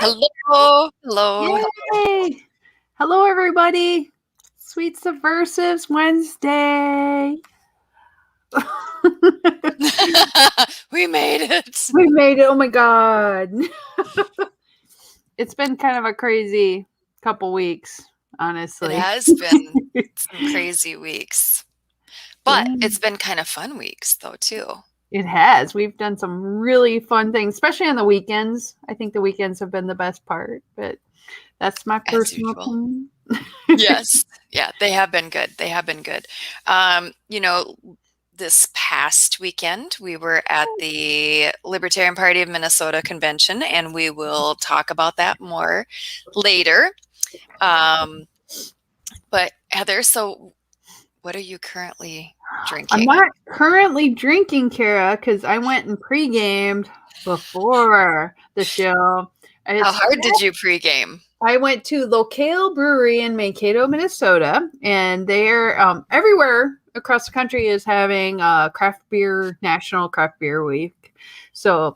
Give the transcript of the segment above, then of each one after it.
Hello, hello. Yay! Hello, everybody. Sweet Subversives Wednesday. We made it. We made it. Oh my God. It's been kind of a crazy couple weeks, It honestly. has been some crazy weeks, but it's been kind of fun weeks though too. It has. We've done some really fun things, especially on the weekends. I think the weekends have been the best part, but that's my As personal usual. opinion. Yes. Yeah, they have been good. They have been good. This past weekend, we were at the Libertarian Party of Minnesota convention, and we will talk about that more later. But Heather, so what are you currently drinking? I'm not currently drinking, Cara, because I went and pre-gamed before the show. How hard did you pregame? I went to Locale Brewery in Mankato, Minnesota, and they're everywhere across the country is having National Craft Beer Week. So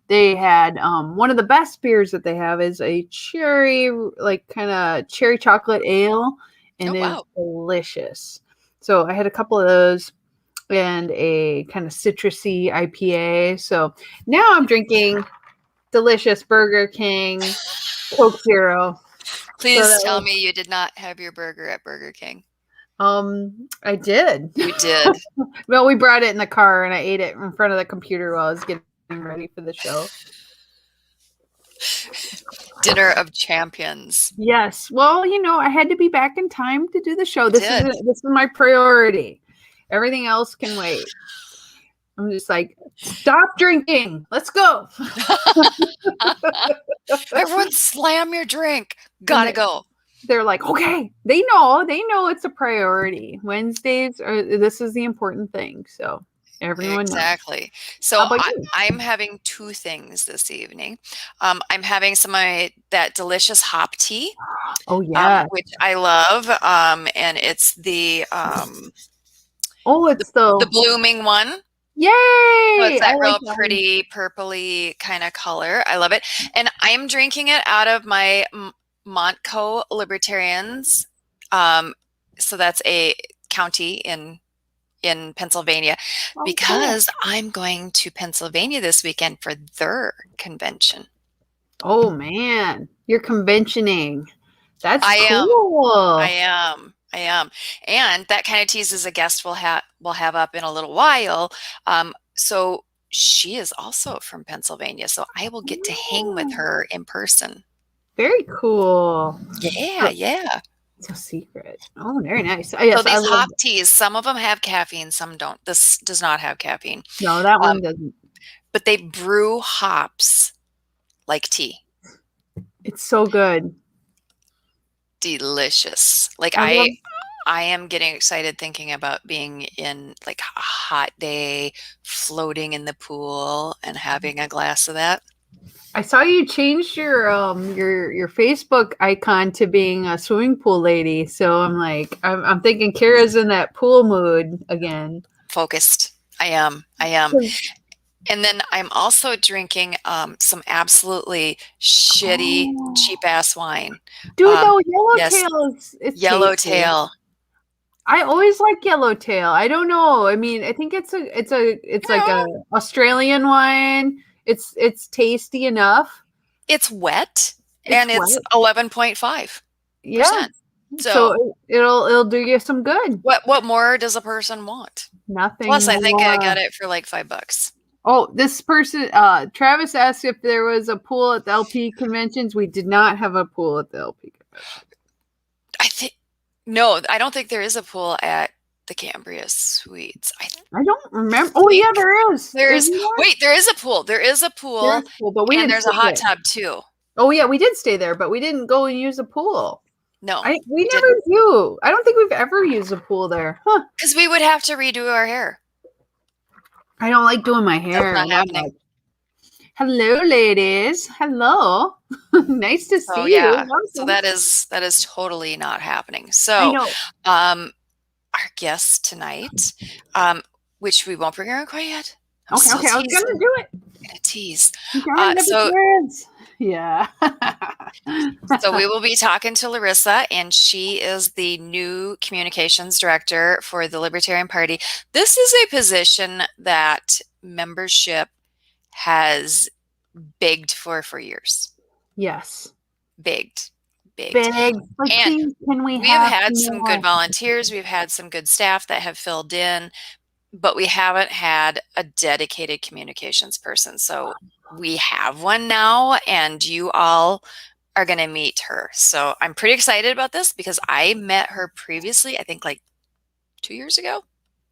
they had one of the best beers that they have is a cherry, kind of cherry chocolate ale, and it's delicious. So I had a couple of those and a kind of citrusy IPA. So now I'm drinking delicious Burger King Coke Zero. Please tell me you did not have your burger at Burger King. I did. You did? Well, we brought it in the car and I ate it in front of the computer while I was getting ready for the show. Dinner of champions. Yes. Well, I had to be back in time to do the show. This is my priority. Everything else can wait. I'm just like, stop drinking. Let's go. Everyone slam your drink. Gotta go. They're like, okay. They know it's a priority. Wednesdays this is the important thing. So everyone exactly knows. So I'm having two things this evening. I'm having some of that delicious hop tea. Oh yeah. Which I love. And it's the it's the blooming one. Yay! So it's that real pretty purpley kind of color. I love it. And I'm drinking it out of my Montco Libertarians. So that's a county in Pennsylvania, because I'm going to Pennsylvania this weekend for their convention. Oh man, you're conventioning. That's cool. I am. And that kind of teases a guest we'll have up in a little while. So she is also from Pennsylvania, so I will get to hang with her in person. Very cool. Yeah. It's a secret. Oh, very nice. So these hop teas, some of them have caffeine, some don't. This does not have caffeine. No, that one doesn't. But they brew hops like tea. It's so good. Delicious. Like I am getting excited thinking about being in like a hot day, floating in the pool and having a glass of that. I saw you changed your Facebook icon to being a swimming pool lady. So I'm like, I'm thinking Cara's in that pool mood again. Focused. I am. And then I'm also drinking some absolutely shitty, cheap ass wine. Dude, Yellowtail is Yellowtail. I always like Yellowtail. I don't know. I mean, I think it's like a Australian wine. It's tasty enough. It's wet and it's 11.5%. Yeah. So it'll do you some good. What more does a person want? Nothing. Plus, I think I got it for like $5. Oh, this person, Travis asked if there was a pool at the LP conventions. We did not have a pool at the LP convention. I don't think there is a pool at the Cambria Suites. I don't remember. Oh yeah, there is. There is a pool. There is a pool, but there's a hot tub too. Oh yeah, we did stay there, but we didn't go and use a pool. No, we never do. I don't think we've ever used a pool there, huh? Because we would have to redo our hair. I don't like doing my hair. That's not happening. Hello, ladies. Hello. Nice to see you. So that is totally not happening. So our guest tonight, which we won't bring her on quite yet. Okay, I was gonna do it. gonna tease. So yeah. So we will be talking to Laryssa, and she is the new communications director for the Libertarian Party. This is a position that membership has begged for years. Yes. Begged. Like, And please, can we have have had some more? good volunteers. We've had some good staff that have filled in, but we haven't had a dedicated communications person. So we have one now, and you all are going to meet her. So I'm pretty excited about this because I met her previously, I think like 2 years ago.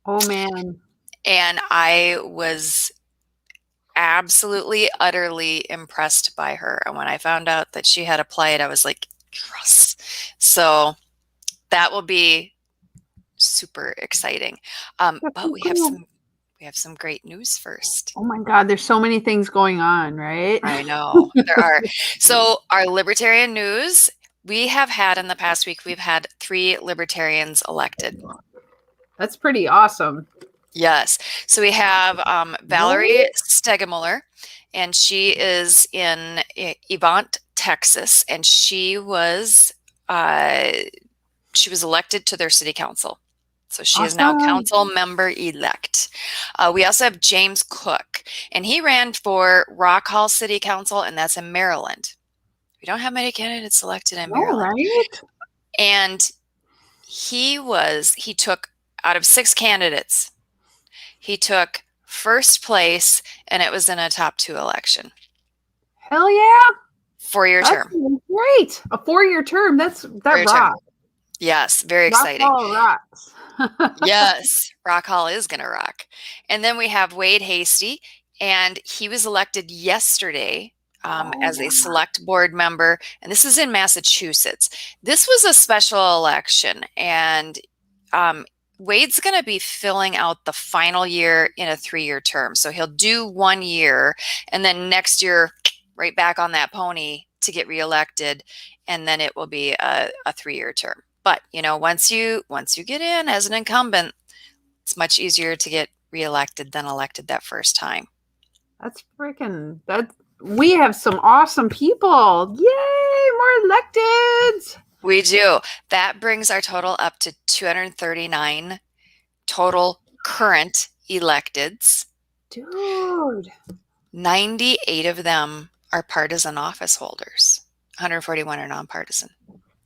Oh, man. And I was absolutely, utterly impressed by her. And when I found out that she had applied, I was like, yes. So that will be super exciting. But we have some great news first. Oh my God, there's so many things going on, right? I know there are. So our libertarian news, we have had in the past week, we've had 3 libertarians elected. That's pretty awesome. Yes. So we have Valerie Stegemuller, and she is in Evant, Texas, and she was elected to their city council. So she is now council member elect. We also have James Cook, and he ran for Rock Hall City Council, and that's in Maryland. We don't have many candidates elected in Maryland. Right? And he took, out of 6 candidates, he took first place, and it was in a top 2 election. Hell yeah. 4-year term. Great. A 4-year term. That rocks. Yes, very exciting. Rock Hall rocks. Yes, Rock Hall is going to rock. And then we have Wade Hasty, and he was elected yesterday as a select board member, and this is in Massachusetts. This was a special election, and Wade's going to be filling out the final year in a 3-year term. So he'll do 1 year, and then next year, right back on that pony to get reelected, and then it will be a 3-year term. But, you know, once you get in as an incumbent, it's much easier to get reelected than elected that first time. That's freaking we have some awesome people. Yay, more electeds. We do. That brings our total up to 239 total current electeds. Dude. 98 of them are partisan office holders. 141 are nonpartisan.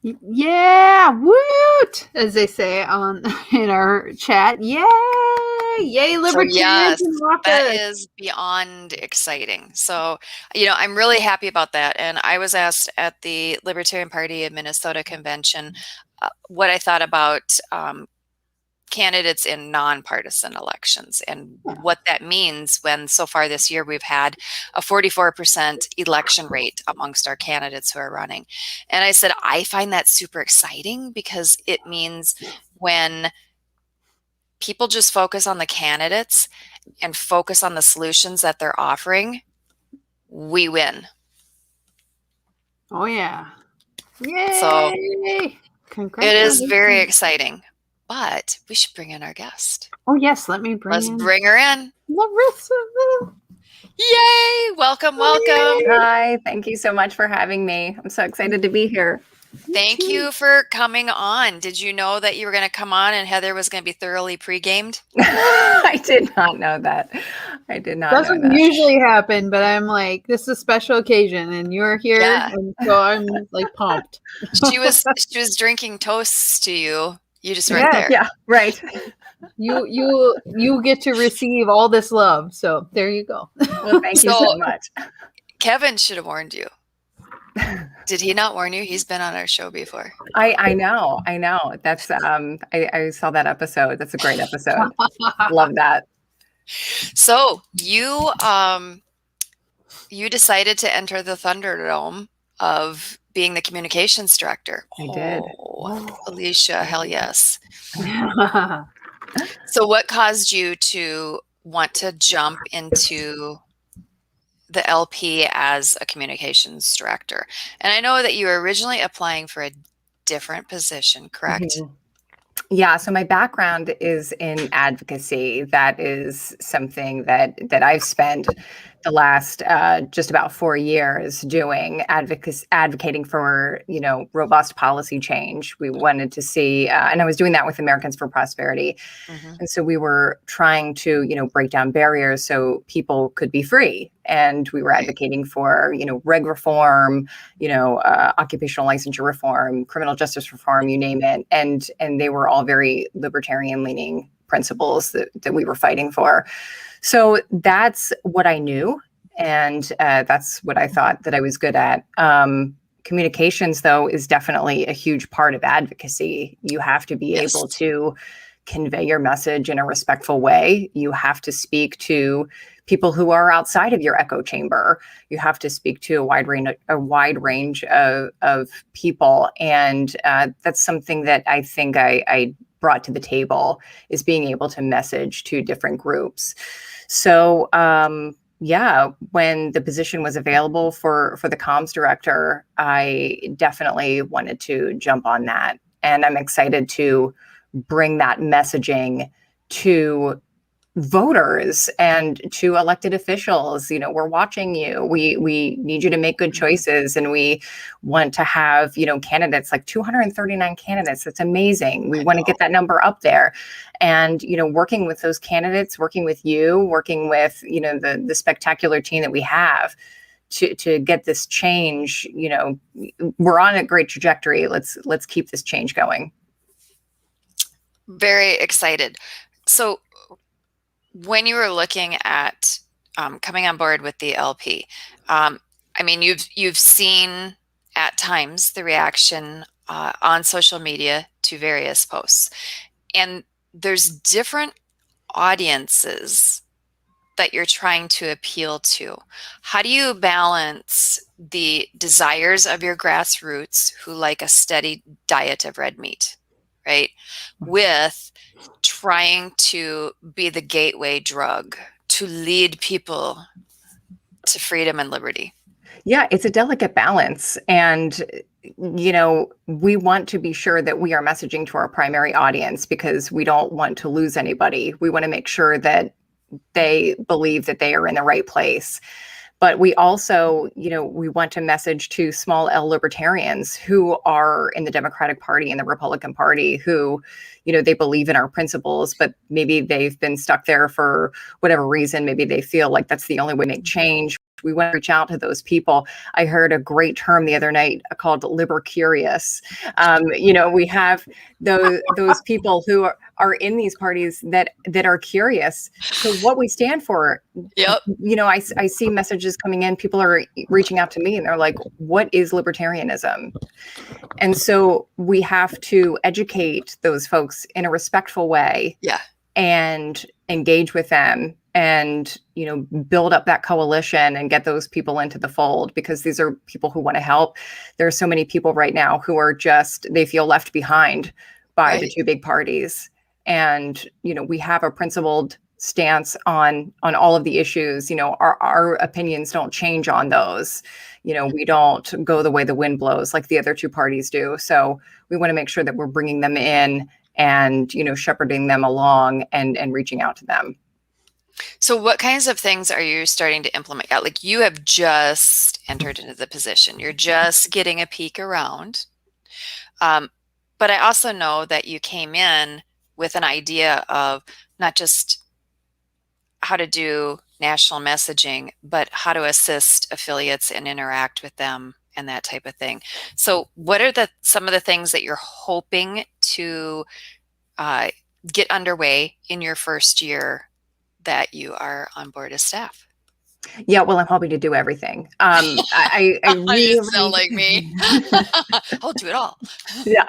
Yeah, woot, as they say in our chat. Yay, libertarians in office. That is beyond exciting. So, you know, I'm really happy about that. And I was asked at the Libertarian Party of Minnesota convention what I thought about candidates in nonpartisan elections and what that means when so far this year we've had a 44% election rate amongst our candidates who are running. And I said, I find that super exciting because it means when people just focus on the candidates and focus on the solutions that they're offering, we win. Oh, yeah. Yay! So it is very exciting. But we should bring in our guest. Oh, yes. Let's bring her in. Laryssa. Yay! Welcome. Hi. Thank you so much for having me. I'm so excited to be here. Thank you for coming on. Did you know that you were going to come on and Heather was going to be thoroughly pre-gamed? I did not know that. I did not know that. Doesn't usually happen, but I'm like, this is a special occasion and you're here. Yeah. And so I'm like pumped. She was drinking toasts to you. You just weren't there. Yeah, right. You get to receive all this love. So there you go. Well, thank you so much. Kevin should have warned you. Did he not warn you? He's been on our show before. I know. That's I saw that episode. That's a great episode. Love that. So you decided to enter the Thunderdome of being the communications director. I did. Alicia, hell yes. So what caused you to want to jump into the LP as a communications director? And I know that you were originally applying for a different position, correct? Mm-hmm. Yeah. So my background is in advocacy. That is something that I've spent the last just about 4 years doing advocating for, robust policy change. We wanted to see, and I was doing that with Americans for Prosperity. Mm-hmm. And so we were trying to, break down barriers so people could be free. And we were advocating for, reg reform, occupational licensure reform, criminal justice reform, you name it. And they were all very libertarian leaning principles that we were fighting for. So that's what I knew. And that's what I thought that I was good at. Communications, though, is definitely a huge part of advocacy. You have to be able to convey your message in a respectful way. You have to speak to people who are outside of your echo chamber. You have to speak to a wide range of people. And that's something that I think I brought to the table, is being able to message to different groups. So, when the position was available for the comms director, I definitely wanted to jump on that. And I'm excited to bring that messaging to voters and to elected officials. We're watching you. We need you to make good choices, and we want to have, candidates, like 239 candidates. That's amazing. We want to get that number up there. And, working with those candidates, working with you, working with, the spectacular team that we have to get this change, we're on a great trajectory. Let's keep this change going. Very excited. So when you were looking at coming on board with the LP, you've seen at times the reaction on social media to various posts, and there's different audiences that you're trying to appeal to. How do you balance the desires of your grassroots, who like a steady diet of red meat, right, with trying to be the gateway drug to lead people to freedom and liberty? Yeah, it's a delicate balance. And, we want to be sure that we are messaging to our primary audience, because we don't want to lose anybody. We want to make sure that they believe that they are in the right place. But we also, we want to message to small L libertarians who are in the Democratic Party and the Republican Party, who, they believe in our principles, but maybe they've been stuck there for whatever reason. Maybe they feel like that's the only way to make change. We want to reach out to those people. I heard a great term the other night called liber curious. We have those people who are in these parties that are curious to what we stand for. Yep. I see messages coming in. People are reaching out to me and they're like, what is libertarianism? And so we have to educate those folks in a respectful way. Yeah. And engage with them, and build up that coalition and get those people into the fold, because these are people who want to help. There are so many people right now who are they feel left behind by the two big parties. And we have a principled stance on all of the issues. Our opinions don't change on those. We don't go the way the wind blows like the other two parties do. So we want to make sure that we're bringing them in and shepherding them along and reaching out to them. So what kinds of things are you starting to implement? Like, you have just entered into the position. You're just getting a peek around. But I also know that you came in with an idea of not just how to do national messaging, but how to assist affiliates and interact with them and that type of thing. So what are some of the things that you're hoping to get underway in your first year that you are on board as staff? Yeah, well, I'm hoping to do everything. I really You sound like me. I'll do it all. Yeah,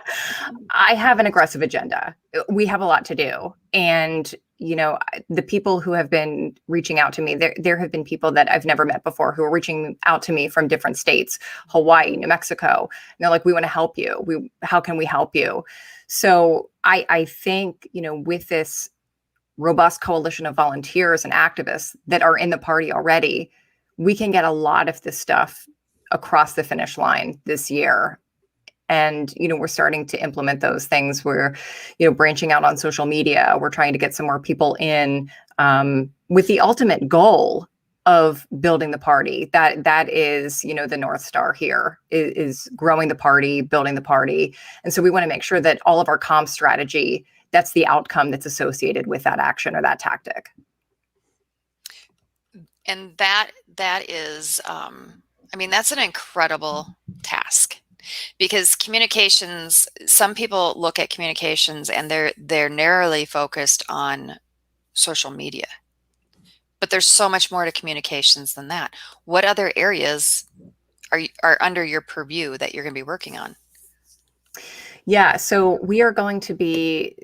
I have an aggressive agenda. We have a lot to do. And, the people who have been reaching out to me, there have been people that I've never met before who are reaching out to me from different states, Hawaii, New Mexico. And they're like, we want to help you. How can we help you? So I think, with this robust coalition of volunteers and activists that are in the party already, we can get a lot of this stuff across the finish line this year. And, we're starting to implement those things. We're, branching out on social media. We're trying to get some more people in with the ultimate goal of building the party. That is, you know, the North Star here is growing the party, building the party. And so we want to make sure that all of our comms strategy, that's the outcome that's associated with that action or that tactic. And that is, I mean, that's an incredible task, because communications, some people look at communications and they're narrowly focused on social media. But there's so much more to communications than that. What other areas are under your purview that you're going to be working on? Yeah, so we are going to be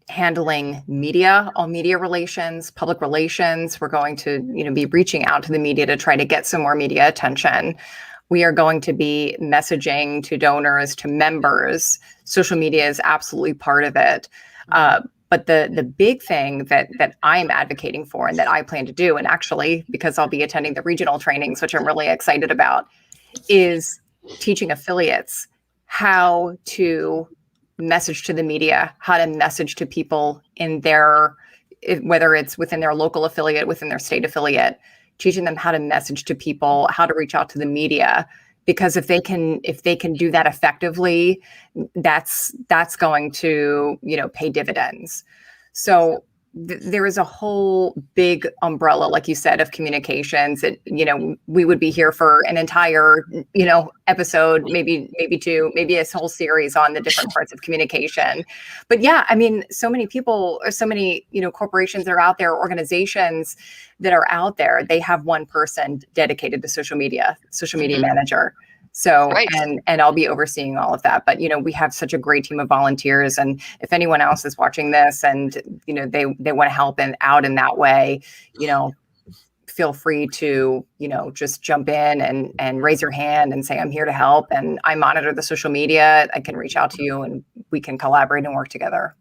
handling media, all media relations, public relations. We're going to, you know, be reaching out to the media to try to get some more media attention. We are going to be messaging to donors, to members. Social media is absolutely part of it. But the big thing that I'm advocating for and that I plan to do, and actually because I'll be attending the regional trainings, which I'm really excited about, is teaching affiliates how to message to the media, how to message to people in their, whether it's within their local affiliate, within their state affiliate, teaching them how to message to people, how to reach out to the media. Because if they can do that effectively, that's going to, you know, pay dividends. So there is a whole big umbrella, like you said, of communications. That, you know, we would be here for an entire, you know, episode, maybe two, maybe a whole series on the different parts of communication. But yeah, I mean, so many people, or so many, you know, corporations are out there, organizations that are out there. They have one person dedicated to social media manager. So, Right. and I'll be overseeing all of that. But, you know, we have such a great team of volunteers. And if anyone else is watching this and, you know, they want to help out in that way, you know, feel free to, you know, just jump in and raise your hand and say, I'm here to help. And I monitor the social media. I can reach out to you and we can collaborate and work together.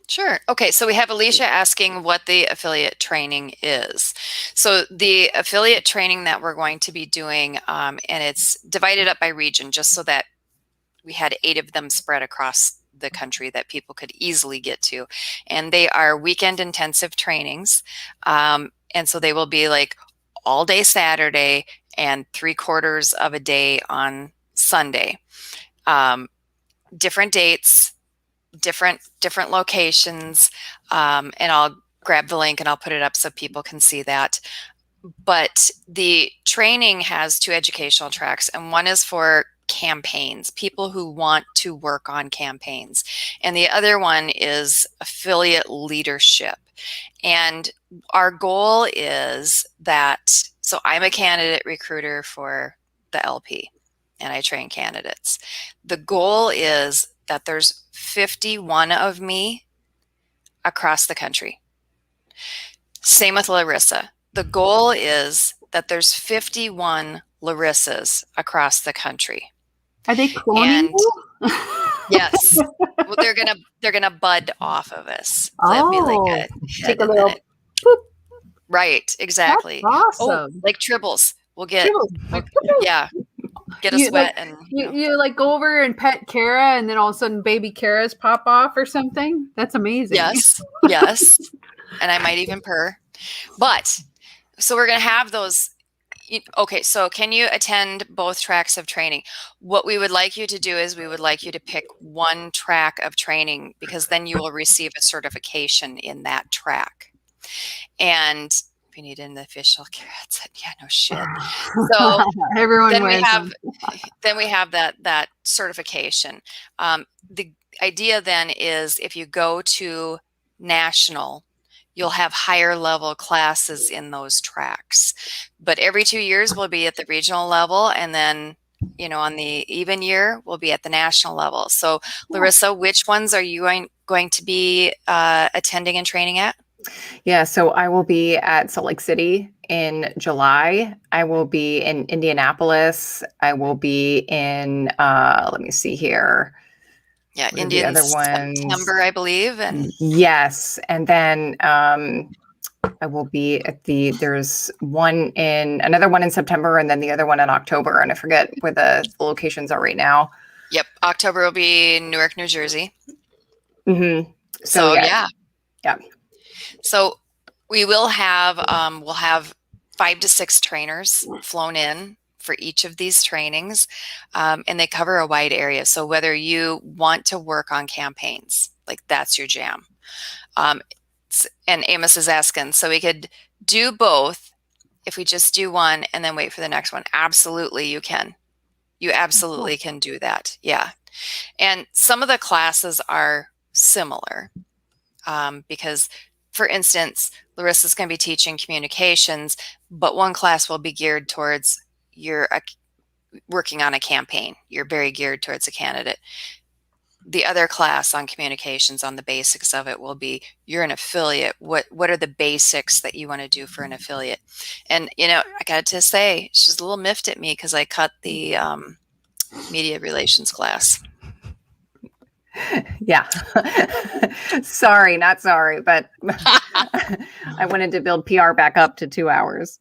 Sure. Okay. So we have Alicia asking what the affiliate training is. So the affiliate training that we're going to be doing, and it's divided up by region, just so that we had 8 of them spread across the country that people could easily get to. And they are weekend intensive trainings. And so they will be like all day Saturday and 3/4 of a day on Sunday. Different dates, different locations, and I'll grab the link and I'll put it up so people can see that. But the training has 2 educational tracks, and one is for campaigns, people who want to work on campaigns, and the other one is affiliate leadership. And our goal is that, so I'm a candidate recruiter for the LP and I train candidates. The goal is that there's 51 of me across the country. Same with Laryssa. The goal is that there's 51 Laryssas across the country. Are they cloning you? Yes. Well, they're gonna bud off of us. So it'd be like take a little boop. Right, exactly. That's awesome. Oh, like tribbles. We'll get yeah. Get a You, sweat like, and you like go over and pet Cara, and then all of a sudden baby Caras pop off or something. That's amazing. Yes. And I might even purr. But so we're going to have those. Okay, so can you attend both tracks of training? What we would like you to do is we would like you to pick one track of training, because then you will receive a certification in that track. And if you need an official, yeah, no shit. So everyone then we have that certification. The idea then is if you go to national, you'll have higher level classes in those tracks. But every 2 years we'll be at the regional level, and then, you know, on the even year we'll be at the national level. So Laryssa, which ones are you going to be attending and training at? Yeah, so I will be at Salt Lake City in July. I will be in Indianapolis. I will be in, let me see here. Yeah, Indian September, I believe. And yes, and then I will be at there's another one in September, and then the other one in October, and I forget where the locations are right now. Yep, October will be Newark, New Jersey. Mm-hmm. So yeah. Yeah. So we will have we'll have 5 to 6 trainers flown in for each of these trainings, and they cover a wide area. So whether you want to work on campaigns, like that's your jam. And Amos is asking, so we could do both if we just do one and then wait for the next one. Absolutely, you can. You absolutely can do that. Yeah. And some of the classes are similar because, for instance, Laryssa's going to be teaching communications, but one class will be geared towards your working on a campaign. You're very geared towards a candidate. The other class on communications, on the basics of it, will be you're an affiliate. What are the basics that you want to do for an affiliate? And, you know, I got to say, she's a little miffed at me because I cut the media relations class. Yeah. Sorry, not sorry, but I wanted to build PR back up to 2 hours.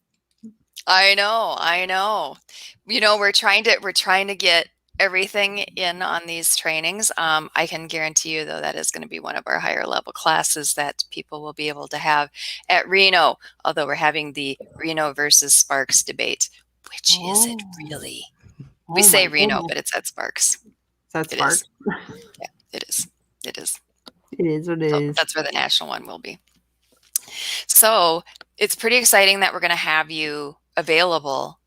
I know. You know, we're trying to get everything in on these trainings. I can guarantee you, though, that is going to be one of our higher level classes that people will be able to have at Reno, although we're having the Reno versus Sparks debate. Which is it really? We say Reno, but it's at Sparks. That's Sparks. Yeah, it is. It is. It is what it is. That's where the national one will be. So it's pretty exciting that we're going to have you available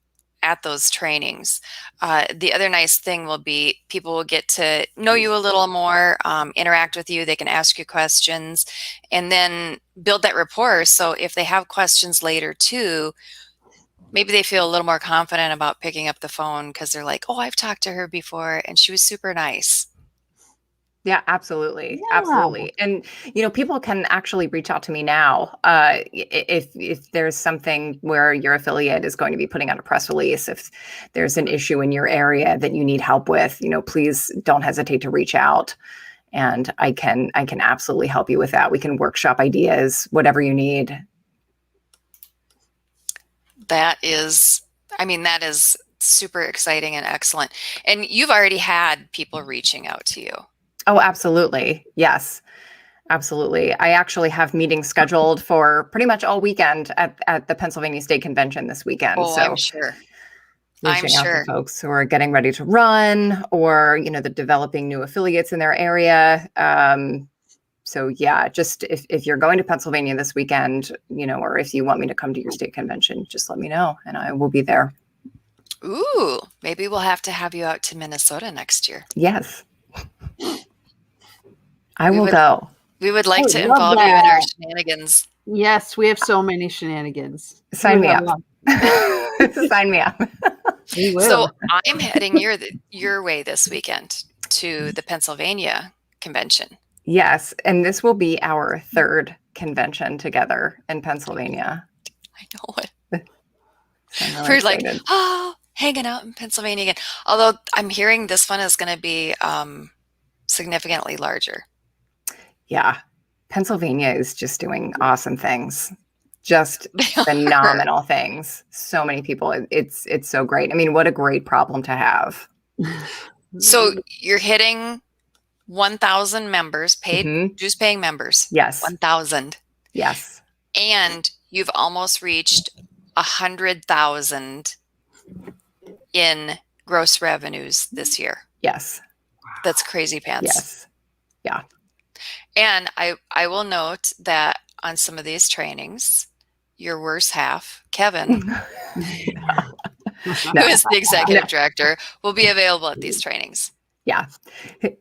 at those trainings. The other nice thing will be people will get to know you a little more, interact with you. They can ask you questions and then build that rapport. So if they have questions later too, maybe they feel a little more confident about picking up the phone because they're like, oh, I've talked to her before and she was super nice. Yeah, absolutely. Yeah. Absolutely. And, you know, people can actually reach out to me now. If there's something where your affiliate is going to be putting out a press release, if there's an issue in your area that you need help with, you know, please don't hesitate to reach out. And I can absolutely help you with that. We can workshop ideas, whatever you need. That is super exciting and excellent. And you've already had people reaching out to you. Oh, absolutely. Yes, absolutely. I actually have meetings scheduled for pretty much all weekend at the Pennsylvania State Convention this weekend. Oh, so I'm sure. Reaching out to folks who are getting ready to run or, you know, the developing new affiliates in their area. So yeah, just if you're going to Pennsylvania this weekend, you know, or if you want me to come to your state convention, just let me know and I will be there. Ooh, maybe we'll have to have you out to Minnesota next year. Yes. I will go. We would like to involve you in our shenanigans. Yes, we have so many shenanigans. Sign me up. Sign me up. We will. So I'm heading your way this weekend to the Pennsylvania convention. Yes, and this will be our third convention together in Pennsylvania. I know it. So we're like, hanging out in Pennsylvania again. Although I'm hearing this one is going to be significantly larger. Yeah. Pennsylvania is just doing awesome things. Just phenomenal things. So many people. It's so great. I mean, what a great problem to have. So you're hitting 1,000 members, paid dues paying members. Yes. 1,000. Yes. And you've almost reached 100,000 in gross revenues this year. Yes. That's crazy pants. Yes. Yeah. And I will note that on some of these trainings, your worse half, Kevin, who is the executive director, will be available at these trainings. Yeah.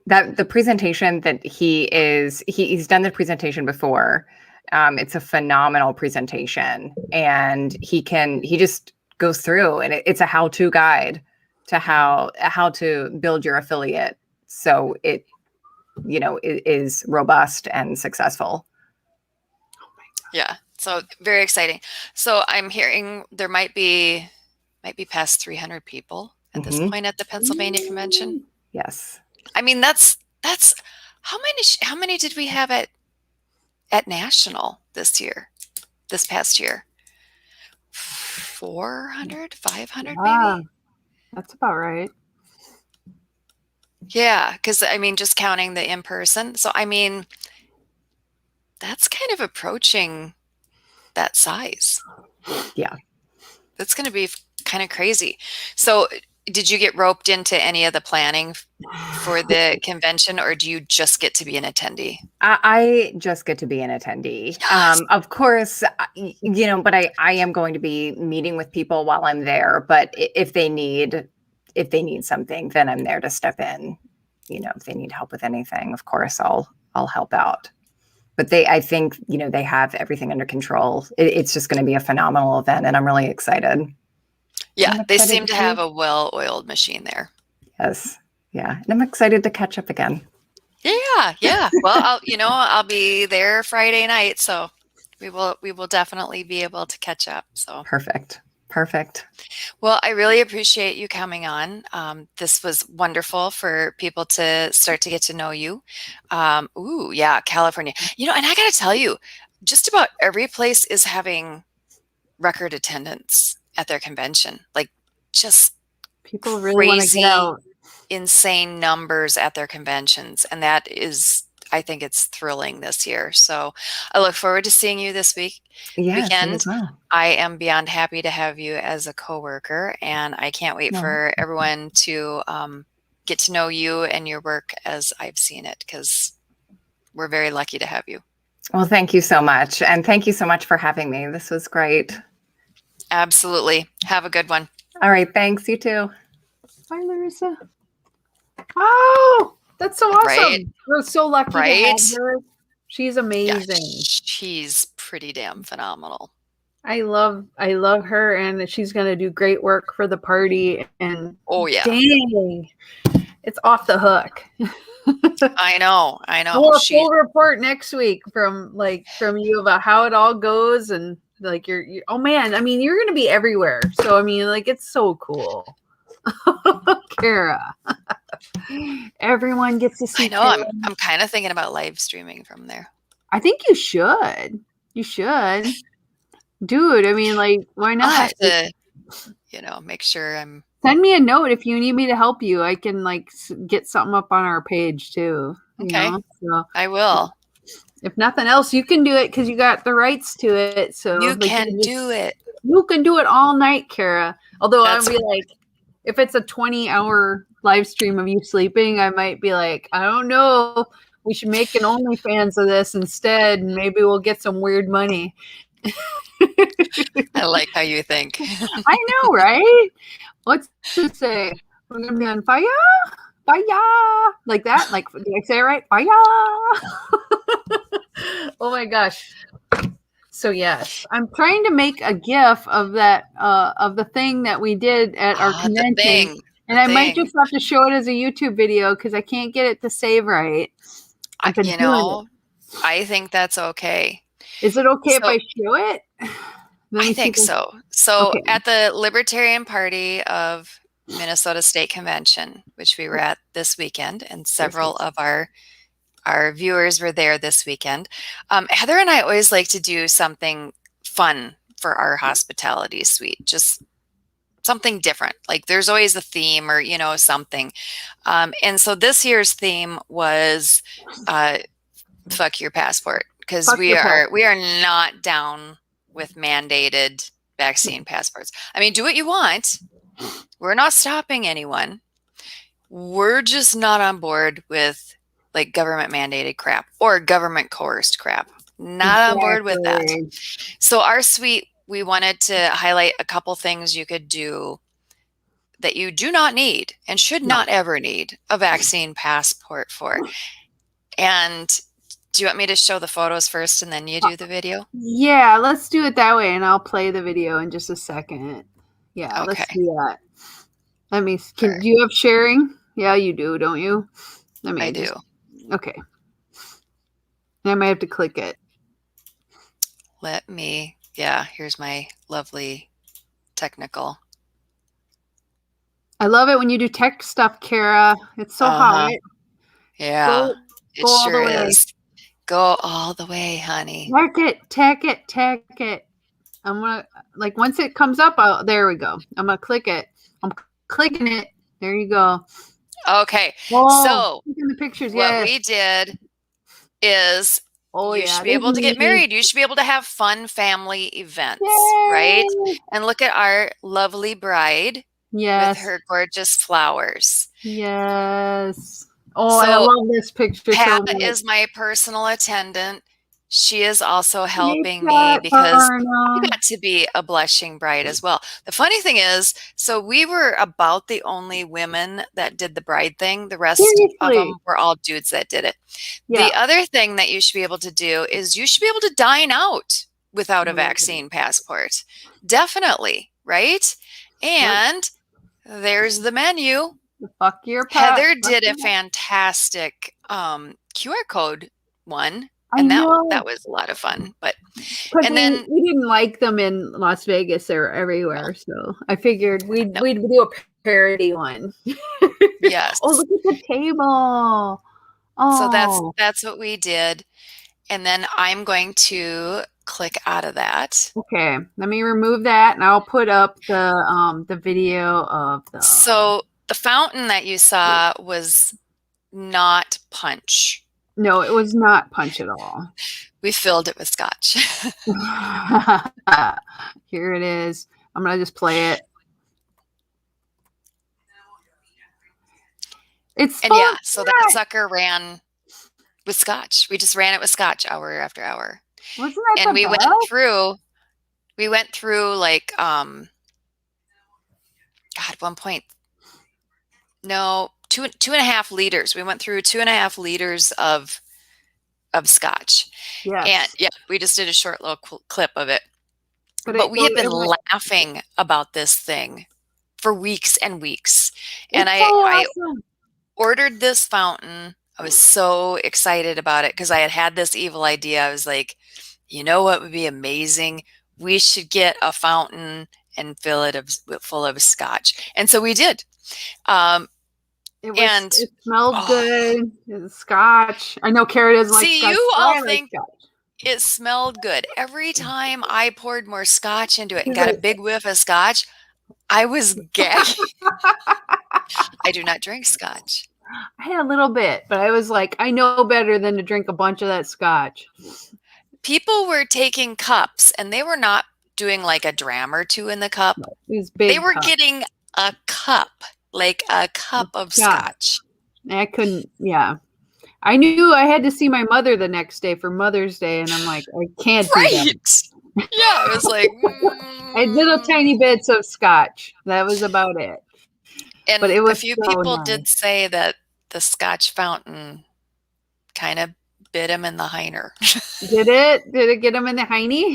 That the presentation that he's done the presentation before. It's a phenomenal presentation and he just goes through and it's a how-to guide to how to build your affiliate. So it, you know, it is robust and successful. Yeah. So very exciting. So I'm hearing there might be past 300 people at this point at the Pennsylvania convention. Yes. I mean, that's how many did we have at national this past year? 400, 500 maybe? That's about right. Yeah, because I mean, just counting the in-person. So I mean, that's kind of approaching that size. Yeah. That's going to be kind of crazy. So did you get roped into any of the planning for the convention, or do you just get to be an attendee? I just get to be an attendee. Yes. Of course, but I am going to be meeting with people while I'm there. But if they need something, then I'm there to step in. If they need help with anything, of course, I'll help out. But I think, they have everything under control. It's just going to be a phenomenal event, and I'm really excited. Yeah, they seem to have a well-oiled machine there. Yes. Yeah. And I'm excited to catch up again. Yeah. Well, I'll be there Friday night, so we will definitely be able to catch up. So Perfect. Well, I really appreciate you coming on. This was wonderful for people to start to get to know you. California. And I got to tell you, just about every place is having record attendance at their convention. Like, just people really want to get out. Insane numbers at their conventions, and that is, I think it's thrilling this year. So I look forward to seeing you this weekend. Well. I am beyond happy to have you as a coworker, and I can't wait for everyone to get to know you and your work as I've seen it, because we're very lucky to have you. Well, thank you so much. And thank you so much for having me. This was great. Absolutely. Have a good one. All right. Thanks. You too. Bye, Laryssa. Oh, that's so awesome. Right? We're so lucky to have her. She's amazing. Yeah, she's pretty damn phenomenal. I love her, and she's going to do great work for the party. And dang, it's off the hook. I know. We'll have a full report next week from you about how it all goes, and like you're oh man, I mean, you're going to be everywhere. So I mean, like, it's so cool. Cara. Everyone gets to see. I know. I'm kind of thinking about live streaming from there. I think you should. You should, dude. I mean, like, why not? I'll have to, make sure I'm. Send me a note if you need me to help you. I can get something up on our page too. Okay. So I will. If nothing else, you can do it because you got the rights to it. So you can do it. You can do it all night, Cara. Although I'll be like, if it's a 20-hour live stream of you sleeping, I might be like, I don't know. We should make an OnlyFans of this instead, and maybe we'll get some weird money. I like how you think. I know, right? What's to say? We're gonna be on fire, like that. Like, did I say it right? Fire! Oh my gosh. So yes, I'm trying to make a GIF of that of the thing that we did at our convention, and I might just have to show it as a YouTube video because I can't get it to save right. I think that's okay. Is it okay if I show it? I think so. So at the Libertarian Party of Minnesota State Convention, which we were at this weekend, and several of our viewers were there this weekend. Heather and I always like to do something fun for our hospitality suite, just something different. Like, there's always a theme or, something. And so this year's theme was fuck your passport, because we are not down with mandated vaccine passports. I mean, do what you want. We're not stopping anyone. We're just not on board with like government mandated crap or government coerced crap. Not on board with that. So our suite, we wanted to highlight a couple things you could do that you do not need and should not ever need a vaccine passport for. And do you want me to show the photos first and then you do the video? Yeah, let's do it that way, and I'll play the video in just a second. Yeah, let's do that. Let me. Do you have sharing? Yeah, you do, don't you? I do. Okay. I might have to click it. Here's my lovely technical. I love it when you do tech stuff, Cara. It's so hot. Yeah, it sure is. Go all the way, honey. Tech it. I'm going to, once it comes up, there we go. I'm going to click it. I'm clicking it. There you go. Okay. Whoa. So the pictures, what we did is Oh You should yeah, be they able to get need. married. You should be able to have fun family events, right? Yay! And look at our lovely bride with Yes, her gorgeous flowers. yes. Oh, I So love this picture so Pat much. is my personal attendant. She is also Hey, helping me Pat because I Barnum. got to be a blushing bride as well. The funny thing is, so we were about the only women that did the bride thing. The rest of Seriously. them were all dudes that did it. Yeah. The other thing that you should be able to do is you should be able to dine out without a vaccine passport. Definitely, right? Yep. And there's the menu. Fuck your pot. Heather did a fantastic QR code one, I and know. that was a lot of fun. But Because and then we didn't like them in Las Vegas. They're everywhere. So I figured we'd do a parody one. yes, Oh, look at the table. so Oh, that's what we did. And then I'm going to click out of that. okay. Let me remove that, and I'll put up the video of the. So the fountain that you saw was not punch. No, it was not punch at all. We filled it with scotch. Here it is. I'm gonna just play it. It's And yeah, so that sucker ran with scotch. We just ran it with scotch hour after hour. Wasn't that And the we went through like God, at one point, no, 2.5 liters. We went through 2.5 liters of scotch. Yes. And yeah, we just did a short little clip of it. But we have been laughing about this thing for weeks and weeks. And I awesome. ordered this fountain. I was so excited about it because I had this evil idea. I was like, you know what would be amazing? We should get a fountain and fill it full of scotch. And so we did. It smelled good. It was scotch. I know Cara doesn't like scotch. You all think it smelled good. Every time I poured more scotch into it and got a big whiff of scotch, I was gagging. I do not drink scotch. I had a little bit, but I was like, I know better than to drink a bunch of that scotch. People were taking cups, and they were not doing like a dram or two in the cup. No, these big they were getting a cup, like a cup of scotch. I couldn't, yeah. I knew I had to see my mother the next day for Mother's Day, and I'm like, I can't do that. Yeah, I was like, I had little tiny bits of scotch. That was about it. And but it was a few people did say that the scotch fountain kind of bit him in the hinder. Did it? Did it get him in the hiney?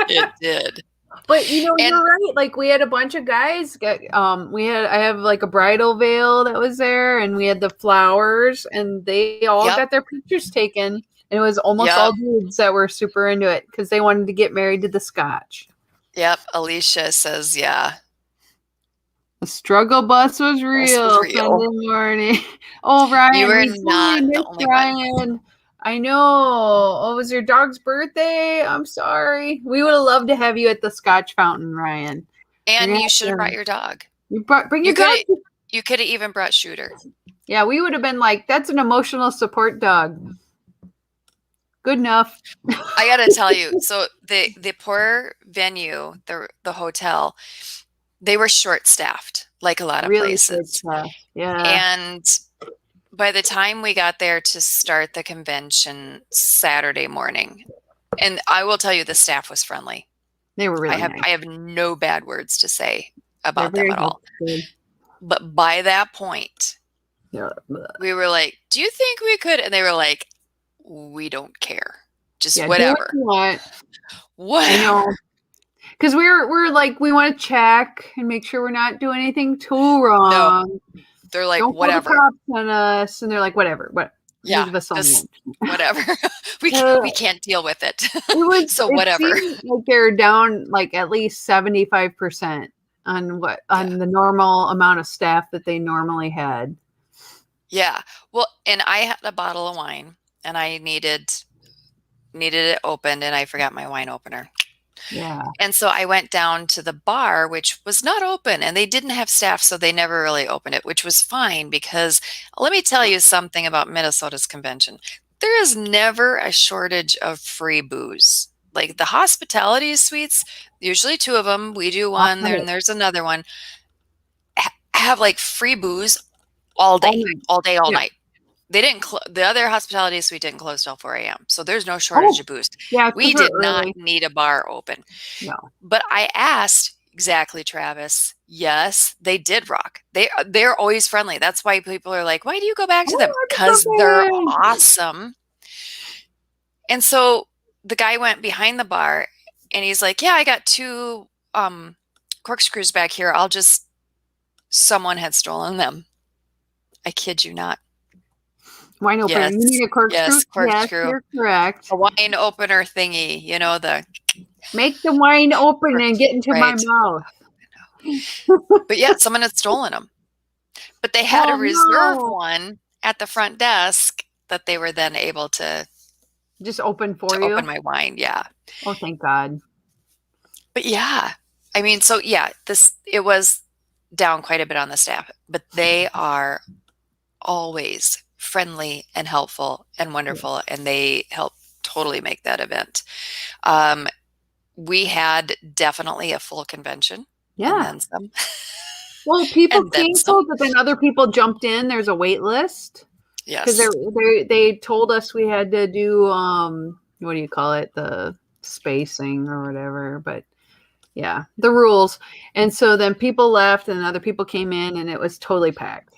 It did. But you're right. Like we had a bunch of guys. I have like a bridal veil that was there, and we had the flowers, and they all got their pictures taken. And it was almost all dudes that were super into it because they wanted to get married to the scotch. Yep. Alicia says, yeah. The struggle bus was real. Sunday morning. Oh, Ryan. You were not the only one. I know. Oh, it was your dog's birthday? I'm sorry. We would have loved to have you at the Scotch fountain, Ryan. And you should have brought your dog. Bring your dog. You could have even brought Shooter. Yeah, we would have been like, that's an emotional support dog. Good enough. I got to tell you. So the poor venue, the hotel, they were short-staffed, like a lot of places. Yeah. And by the time we got there to start the convention Saturday morning, and I will tell you, the staff was friendly. They were really nice. I have no bad words to say about them at all. But by that point, we were like, do you think we could? And they were like, we don't care. Just whatever. What? I know. Because we're like, we want to check and make sure we're not doing anything too wrong. No. They're like, don't whatever. Call the cops on us, and they're like, whatever. Yeah, whatever. we can't deal with it. So whatever. Like they're down like at least 75% on the normal amount of staff that they normally had. Yeah. Well, and I had a bottle of wine, and I needed it opened, and I forgot my wine opener. Yeah. And so I went down to the bar, which was not open, and they didn't have staff, so they never really opened it, which was fine because let me tell you something about Minnesota's convention. there is never a shortage of free booze. Like the hospitality suites, usually 2 of them. We do one, Right. and there's another one. Have like free booze all All day, night. all day, all Yeah. night. They didn't. The other hospitality suite didn't close till 4 a.m. So there's no Oh, shortage of booze. yeah, We super did not early. need a bar open. No. But I asked exactly, Travis. Yes, they did rock. They're always friendly. That's why people are like, "Why do you go back to them?" Oh, Because they're awesome. And so the guy went behind the bar, and he's like, "Yeah, I got 2 corkscrews back here. Someone had stolen them." I kid you not. Wine opener. Yes, You need a corkscrew? yes, Yes, corkscrew. you're correct. A wine opener thingy, the Make the wine open and get into my right. mouth. But yeah, someone had stolen them. But they had a reserve one at the front desk that they were then able to just open for you. Open my wine, yeah. Oh, thank God. But yeah, I mean, so yeah, it was down quite a bit on the staff, but they are always friendly and helpful and wonderful, and they help totally make that event. We had definitely a full convention. Yeah. And then some. Well, people canceled, but then other people jumped in. There's a wait list. Yes. Because they told us we had to do, what do you call it? The spacing or whatever. But yeah, the rules. And so then people left and other people came in and it was totally packed.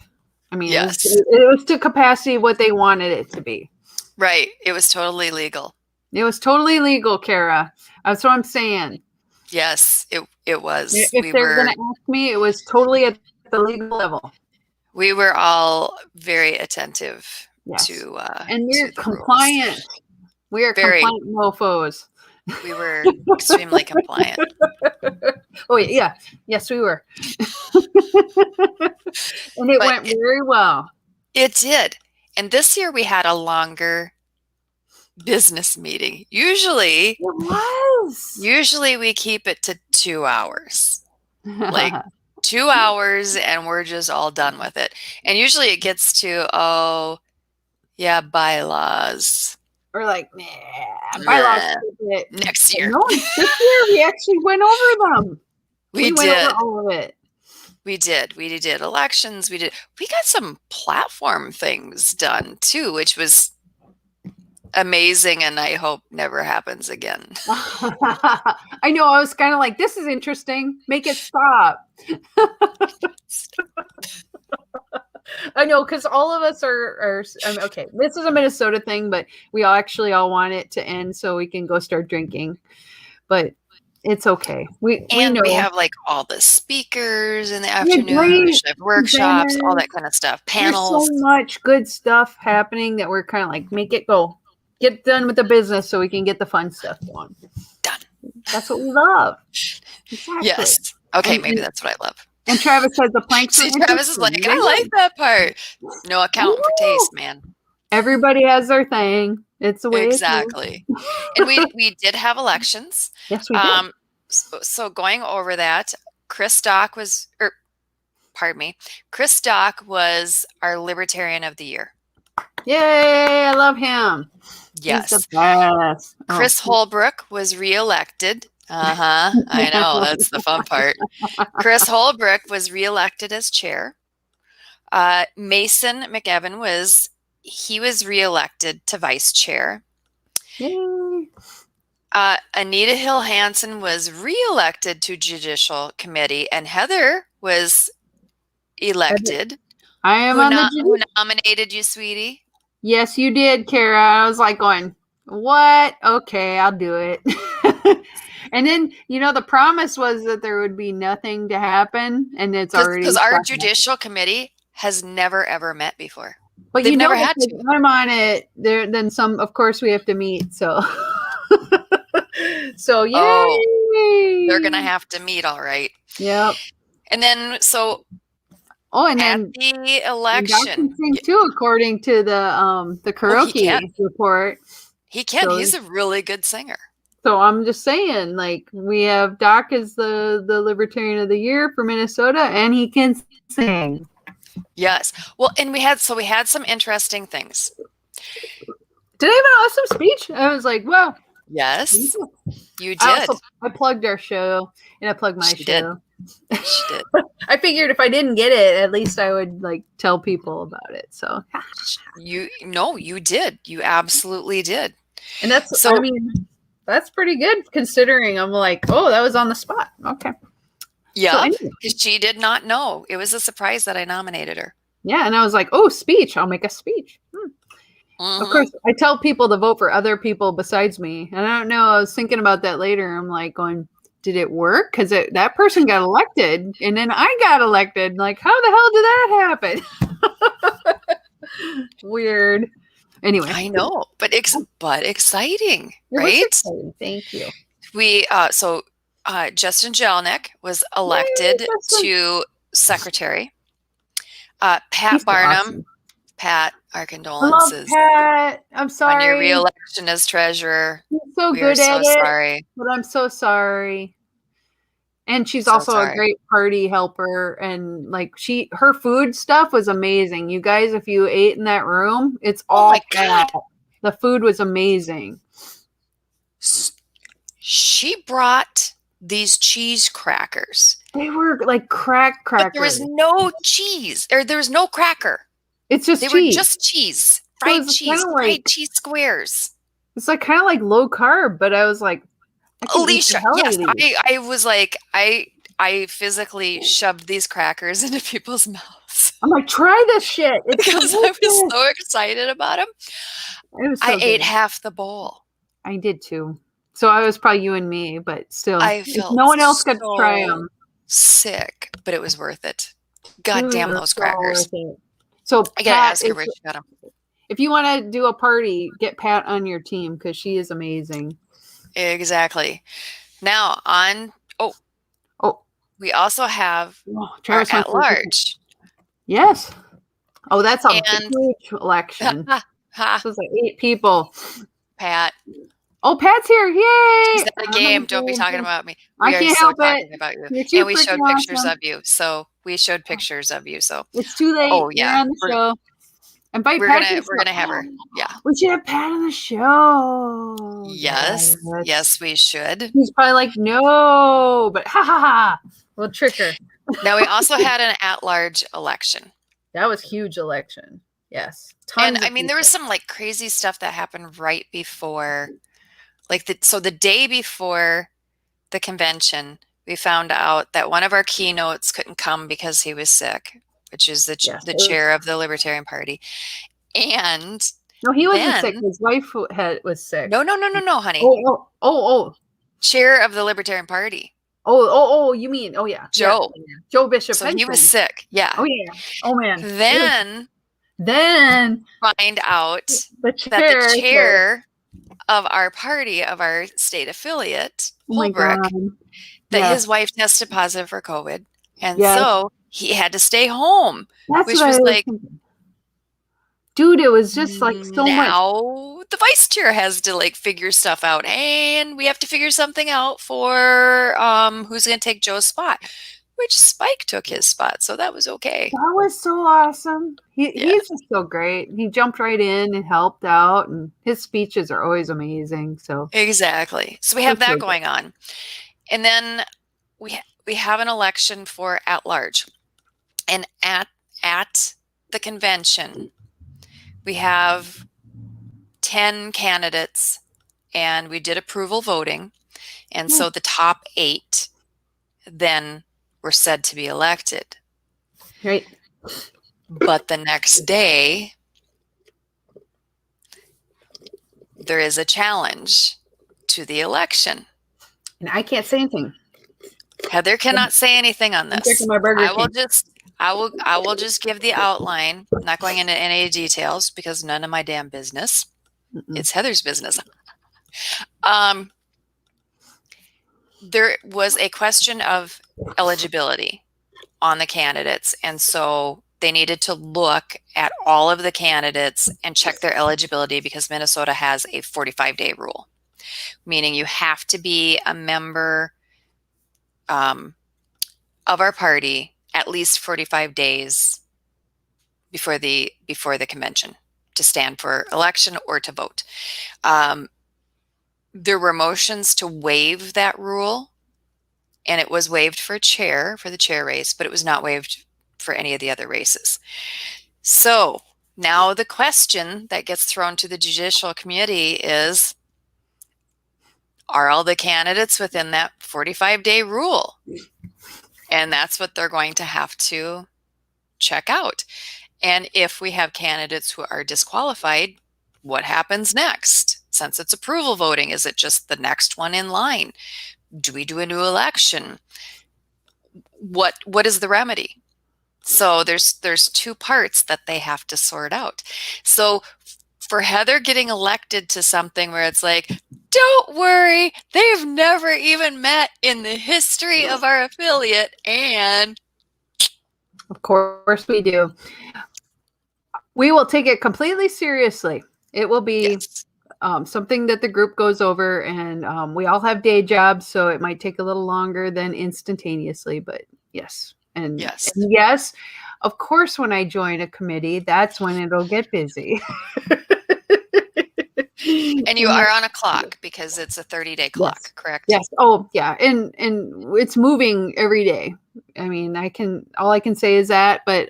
I mean, yes. it was to capacity what they wanted it to be. Right. It was totally legal. It was totally legal, Cara. That's what I'm saying. Yes, it was. If they're going to ask me, it was totally at the legal level. We were all very attentive to and we're compliant. Rules. We are very compliant mofos. We were extremely compliant. Oh yeah, yes we were. And it went very well. It did. And this year we had a longer business meeting. Usually we keep it to 2 hours. Like 2 hours and we're just all done with it. And usually it gets to, bylaws. Or like, bylaws next year. No, this year we actually went over them. We did. Went over all of it. We did elections. We got some platform things done too, which was amazing, and I hope never happens again. I know. I was kind of like, this is interesting. Make it stop. I know, because all of us are okay. This is a Minnesota thing, but we all want it to end so we can go start drinking. But it's okay. We know. We have like all the speakers in the afternoon. We should have workshops, all that kind of stuff. Panels. There's so much good stuff happening that we're kind of like, make it go. Get done with the business so we can get the fun stuff going. Done. That's what we love. Exactly. Yes. Okay, maybe that's what I love. And Travis says the planks. See, Travis is like, I like that part. No accounting for taste, man. Everybody has their thing. It's the way exactly. And we did have elections. Yes, we did. So going over that, Chris Dock was our Libertarian of the Year. Yay! I love him. Yes. He's the best. Chris Holbrook was reelected. I know, that's the fun part. Chris Holbrook was reelected as chair. Mason McEvan was reelected to vice chair. Yay. Anita Hill Hansen was reelected to judicial committee, and Heather was elected. I am who nominated you, sweetie? Yes, you did, Cara. I was like going, what? Okay, I'll do it. And then, the promise was that there would be nothing to happen, and it's already because our judicial committee has never ever met before. But they've never had to. I'm on it. Then some. Of course, we have to meet. So, yay! Oh, they're gonna have to meet, all right. Yep. And then and then the election too, according to the karaoke report. He can. He's a really good singer. So I'm just saying, like, we have Doc as the Libertarian of the Year for Minnesota, and he can sing. Yes. Well, and we had some interesting things. Did I have an awesome speech? I was like, well, Yes, you did. I plugged our show and I plugged my She show. She did. I figured if I didn't get it, at least I would like tell people about it. So You did. You absolutely did. and that's So I mean, that's pretty good considering I'm like, oh, that was on the spot. Okay. yeah, So anyway, because she did not know. It was a surprise that I nominated her. yeah, and I was like, oh, speech. I'll make a speech. Of course, I tell people to vote for other people besides me. And I don't know. I was thinking about that later. I'm like going, did it work? Because that person got elected and then I got elected. Like, how the hell did that happen? Weird. Anyway. I know, but exciting, It was right? exciting. Thank you. We Justin Jelnick was elected to secretary. Pat He's Barnum. awesome. Pat, our I condolences love Pat. I'm sorry. on your re-election as treasurer. She's so We good are at so it. sorry. But I'm so sorry. And she's So also sorry. a great party helper. And like her food stuff was amazing. You guys, if you ate in that room, it's all my God. Pat. The food was amazing. She brought these cheese crackers. They were like crackers. But there was no cheese, or there was no cracker. It's just They cheese. were just cheese. Fried cheese. Fried cheese squares. It's like kind of like low carb, but I was like, Alicia, yes, I was like, I physically shoved these crackers into people's mouths. I'm like, try this shit. It's because I was so excited about them. I ate half the bowl. I did too. So I was probably you and me, but still, I felt no one else could try them. Sick, but it was worth it. God damn those crackers. So I gotta ask her where she got them. If you want to do a party, get Pat on your team because she is amazing. Exactly. Now we also have our at large. Yes. Oh, that's a huge election. So it's like 8 people. Pat. Oh, Pat's here. Yay! She's at the game. Don't be talking about me. I can't help it. About you. And we showed pictures of you. So we showed pictures of you. So it's too late. Oh yeah. You're on the show. Invite we're Pat. We're gonna have her. Yeah. We should have Pat on the show. Yes. Yes, we should. He's probably like, no, but ha ha ha. We'll trick her. Now we also had an at-large election. That was huge election. Yes. And I mean, there was some like crazy stuff that happened right before, like the day before the convention, we found out that one of our keynotes couldn't come because he was sick, which is the chair of the Libertarian Party. And no, he wasn't sick. His wife was sick. No, honey. Oh. Chair of the Libertarian Party. Oh, you mean, oh yeah. Joe. Yeah. Joe Bishop. So he was sick. Yeah. Oh yeah. Oh man. Then find out that the chair of our party, of our state affiliate, Holbrook, that his wife tested positive for COVID. And so he had to stay home. Which was like, dude, it was just like so much. Now the vice chair has to like figure stuff out, and we have to figure something out for who's going to take Joe's spot, which Spike took his spot, so that was okay. That was so awesome. He's just so great. He jumped right in and helped out, and his speeches are always amazing. So exactly. So we have that going on, and then we have an election for at large, and at the convention. We have 10 candidates, and we did approval voting. And so the top 8 then were said to be elected. Right. But the next day, there is a challenge to the election. And I can't say anything. Heather cannot say anything on this. I will just give the outline. I'm not going into any details because none of my damn business. It's Heather's business. There was a question of eligibility on the candidates, and so they needed to look at all of the candidates and check their eligibility because Minnesota has a 45-day rule, meaning you have to be a member of our party at least 45 days before the convention. to stand for election or to vote. There were motions to waive that rule, and it was waived for the chair race, but it was not waived for any of the other races. So now the question that gets thrown to the Judicial Committee is, are all the candidates within that 45-day rule? And that's what they're going to have to check out. And if we have candidates who are disqualified, what happens next? Since it's approval voting, is it just the next one in line? Do we do a new election? What is the remedy? So there's two parts that they have to sort out. So for Heather getting elected to something where it's like, don't worry, they've never even met in the history of our affiliate, and of course we do. We will take it completely seriously. It will be something that the group goes over, and we all have day jobs, so it might take a little longer than instantaneously, but yes. And yes, of course, when I join a committee, that's when it'll get busy. And you are on a clock because it's a 30-day clock, correct? Yes. Oh, yeah. And it's moving every day. I mean, all I can say is that, but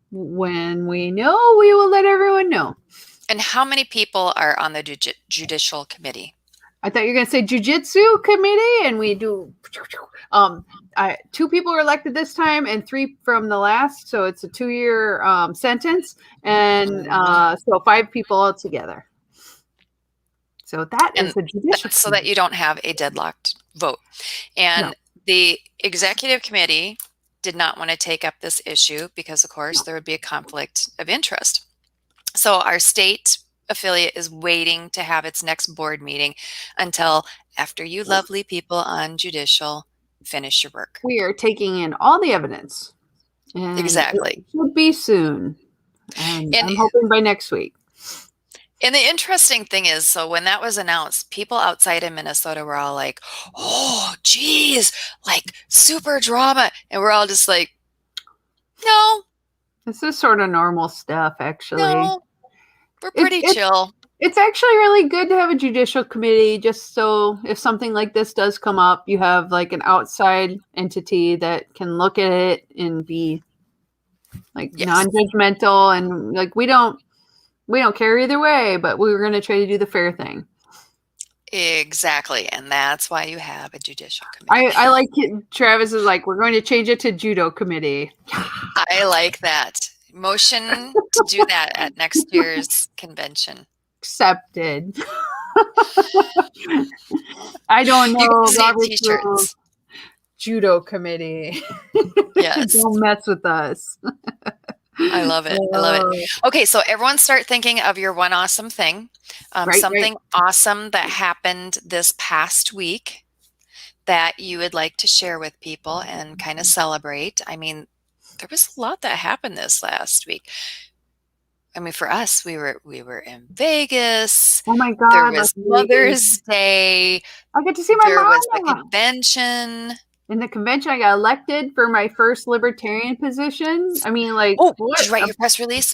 when we know, we will let everyone know. And how many people are on the Judicial Committee? I thought you were going to say Jiu-Jitsu Committee, and we do 2 people were elected this time and 3 from the last, so it's a 2-year sentence, and so 5 people altogether. So that is the Judicial so that you don't have a deadlocked vote. And the Executive Committee did not want to take up this issue because, of course, there would be a conflict of interest. So our state affiliate is waiting to have its next board meeting until after you lovely people on Judicial finish your work. We are taking in all the evidence. And exactly. It should be soon. And I'm hoping by next week. And the interesting thing is, so when that was announced, people outside of Minnesota were all like, oh, geez, like super drama. And we're all just like, no. This is sort of normal stuff, actually. No, we're pretty chill. It's actually really good to have a Judicial Committee, just so if something like this does come up, you have like an outside entity that can look at it and be like non-judgmental, and like we don't care either way, but we were going to try to do the fair thing. Exactly. And that's why you have a Judicial Committee. I like it. Travis is like, we're going to change it to Judo Committee. I like that. Motion to do that at next year's convention. Accepted. I don't know. T-shirts. Judo Committee. Yes. Don't mess with us. I love it. I love it. Okay, so everyone start thinking of your one awesome thing. Something awesome that happened this past week that you would like to share with people and kind of celebrate. I mean, there was a lot that happened this last week. I mean, for us, we were in Vegas. Oh my God. There was Mother's Day. I get to see my mom. There was the convention. In the convention, I got elected for my first libertarian position. I mean, like, did you write your press release?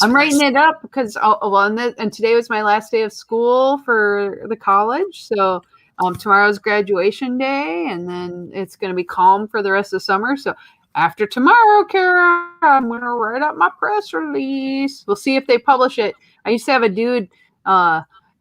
I'm writing it up because, and today was my last day of school for the college. So tomorrow's graduation day, and then it's going to be calm for the rest of the summer. So after tomorrow, Cara, I'm going to write up my press release. We'll see if they publish it. I used to have a dude,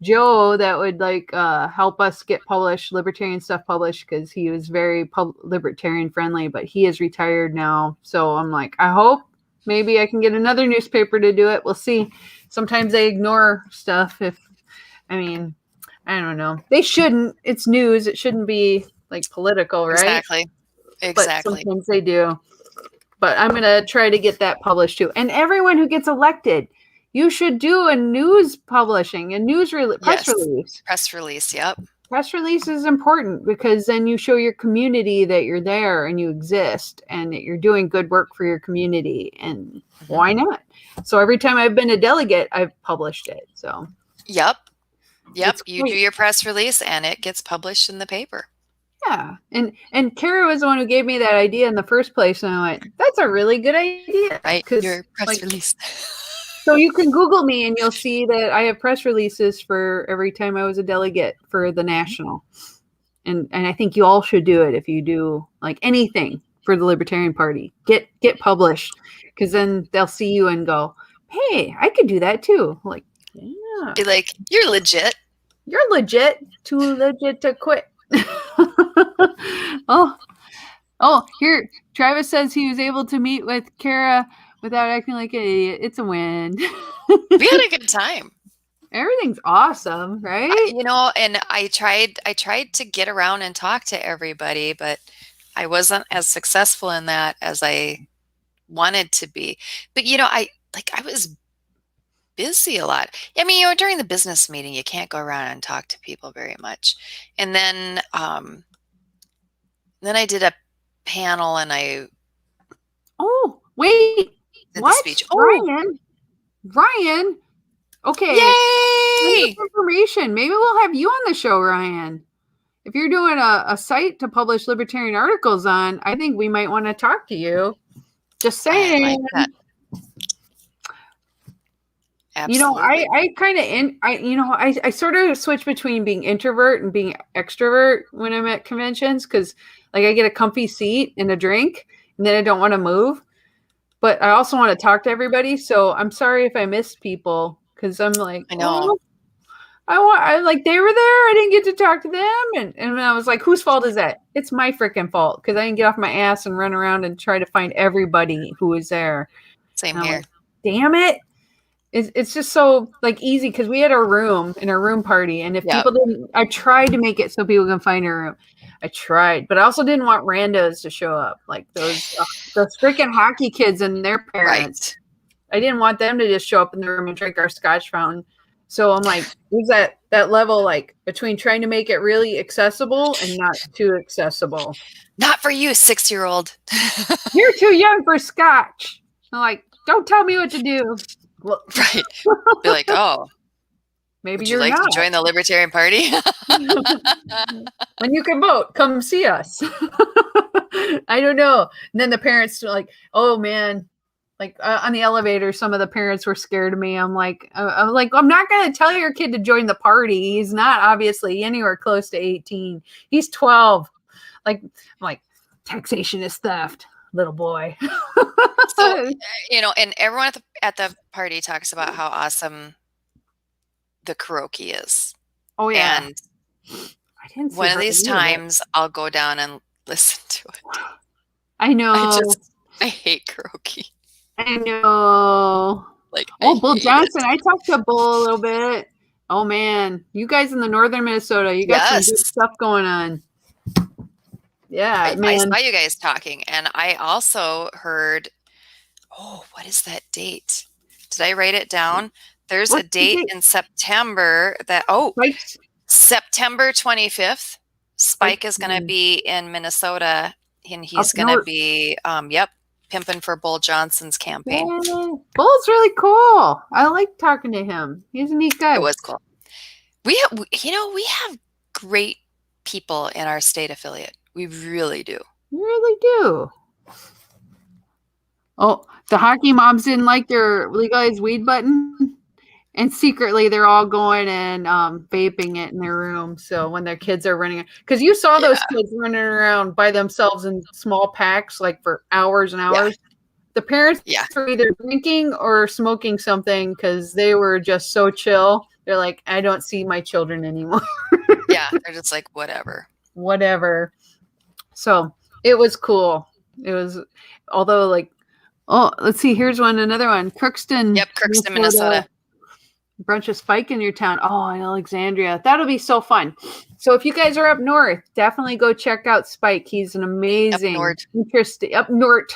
Joe, that would like help us get libertarian stuff published, because he was very libertarian friendly, but he is retired now. So I'm like, I hope maybe I can get another newspaper to do it. We'll see. Sometimes they ignore stuff. I don't know. They shouldn't. It's news. It shouldn't be like political, right? Exactly. But sometimes they do. But I'm going to try to get that published too. And everyone who gets elected, you should do a news publishing, a press release. Press release, yep. Press release is important because then you show your community that you're there and you exist and that you're doing good work for your community. And why not? So every time I've been a delegate, I've published it. So Yep. You do your press release and it gets published in the paper. Yeah. And Cara was the one who gave me that idea in the first place. And I went, that's a really good idea. Right. Your press release. So you can Google me and you'll see that I have press releases for every time I was a delegate for the national. And I think you all should do it if you do like anything for the Libertarian Party. Get published, because then they'll see you and go, hey, I could do that too. Like, yeah. Be like, you're legit. You're legit. Too legit to quit. Here, Travis says he was able to meet with Cara without acting like an idiot. It's a win. We had a good time. Everything's awesome, right? And I tried to get around and talk to everybody, but I wasn't as successful in that as I wanted to be. But I was busy a lot. I mean, during the business meeting, you can't go around and talk to people very much. And then I did a panel and I wait. did What? the speech. Ryan. Okay. Yay! Information. Maybe we'll have you on the show, Ryan. If you're doing a site to publish libertarian articles on, I think we might want to talk to you. Just saying. I like that. Absolutely. I sort of switch between being introvert and being extrovert when I'm at conventions, because like I get a comfy seat and a drink and then I don't want to move, but I also want to talk to everybody. So I'm sorry if I missed people, because I'm like, I know. I like, they were there. I didn't get to talk to them. And I was like, whose fault is that? It's my freaking fault, because I didn't get off my ass and run around and try to find everybody who was there. Same here. Like, damn it. It's just so like easy, because we had our room party, and if people didn't, I tried to make it so people can find a room. I tried, but I also didn't want randos to show up, like those freaking hockey kids and their parents. Right. I didn't want them to just show up in the room and drink our Scotch fountain. So I'm like, there's that level, like between trying to make it really accessible and not too accessible. Not for you, 6-year-old. You're too young for Scotch. I'm like, don't tell me what to do. Well, right. Be like, maybe would you like to join the Libertarian Party? When you can vote, come see us. I don't know. And then the parents are like, oh man, like on the elevator, some of the parents were scared of me. I'm like, I'm not going to tell your kid to join the party. He's not obviously anywhere close to 18. He's 12. Like, I'm like, taxation is theft, little boy. So, and everyone at the party talks about how awesome the karaoke is. Oh yeah. And I didn't see one of these times I'll go down and listen to it. I know. I hate karaoke. I know. Like, Bull Johnson. I talked to Bull a little bit. Oh man, you guys in the northern Minnesota, you got some good stuff going on. Yeah, I saw you guys talking, and I also heard. Oh, what is that date? Did I write it down? There's a date in September that. September 25th. Spike is going to be in Minnesota, and he's going to be, pimping for Bull Johnson's campaign. Yeah. Bull's really cool. I like talking to him. He's a neat guy. It was cool. We have great people in our state affiliate. We really do. We really do. Oh, the hockey moms didn't like their legalized weed button, and secretly they're all going and vaping it in their room. So when their kids are running, because you saw those kids running around by themselves in small packs, like for hours and hours. Yeah. The parents were either drinking or smoking something, because they were just so chill. They're like, I don't see my children anymore. Yeah, they're just like, whatever. So it was cool. It was, although like, let's see. Here's another one. Crookston. Yep, Crookston, Minnesota. Bunch of Spike in your town. Oh, in Alexandria. That'll be so fun. So if you guys are up north, definitely go check out Spike. He's an amazing, interesting, up north,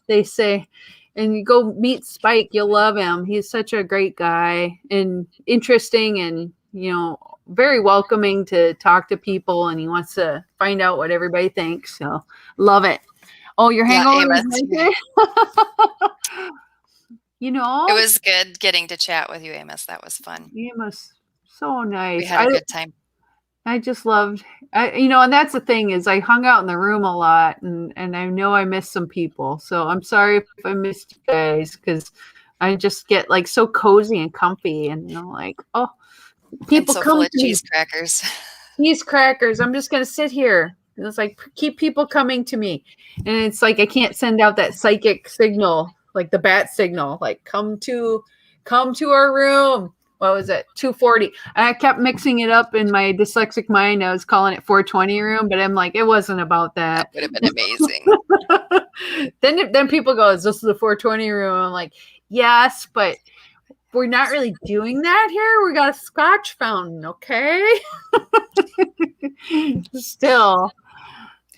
they say. And you go meet Spike. You'll love him. He's such a great guy and interesting, and, very welcoming to talk to people. And he wants to find out what everybody thinks. So love it. Oh, your hangover was nice. It was good getting to chat with you, Amos. That was fun. Amos, so nice. We had a good time. I just loved, and that's the thing, is I hung out in the room a lot, and I know I missed some people. So I'm sorry if I missed you guys, because I just get like so cozy and comfy, and like, oh, people so come full of to me. cheese crackers. Cheese crackers. I'm just gonna sit here. It's like keep people coming to me, and it's like I can't send out that psychic signal, like the bat signal, like come to our room. What was it? 240. And I kept mixing it up in my dyslexic mind. I was calling it 420 room, but I'm like, it wasn't about that. That would have been amazing. Then people go, is this the 420 room? I'm like, yes, but we're not really doing that here. We got a Scotch fountain, okay? Still,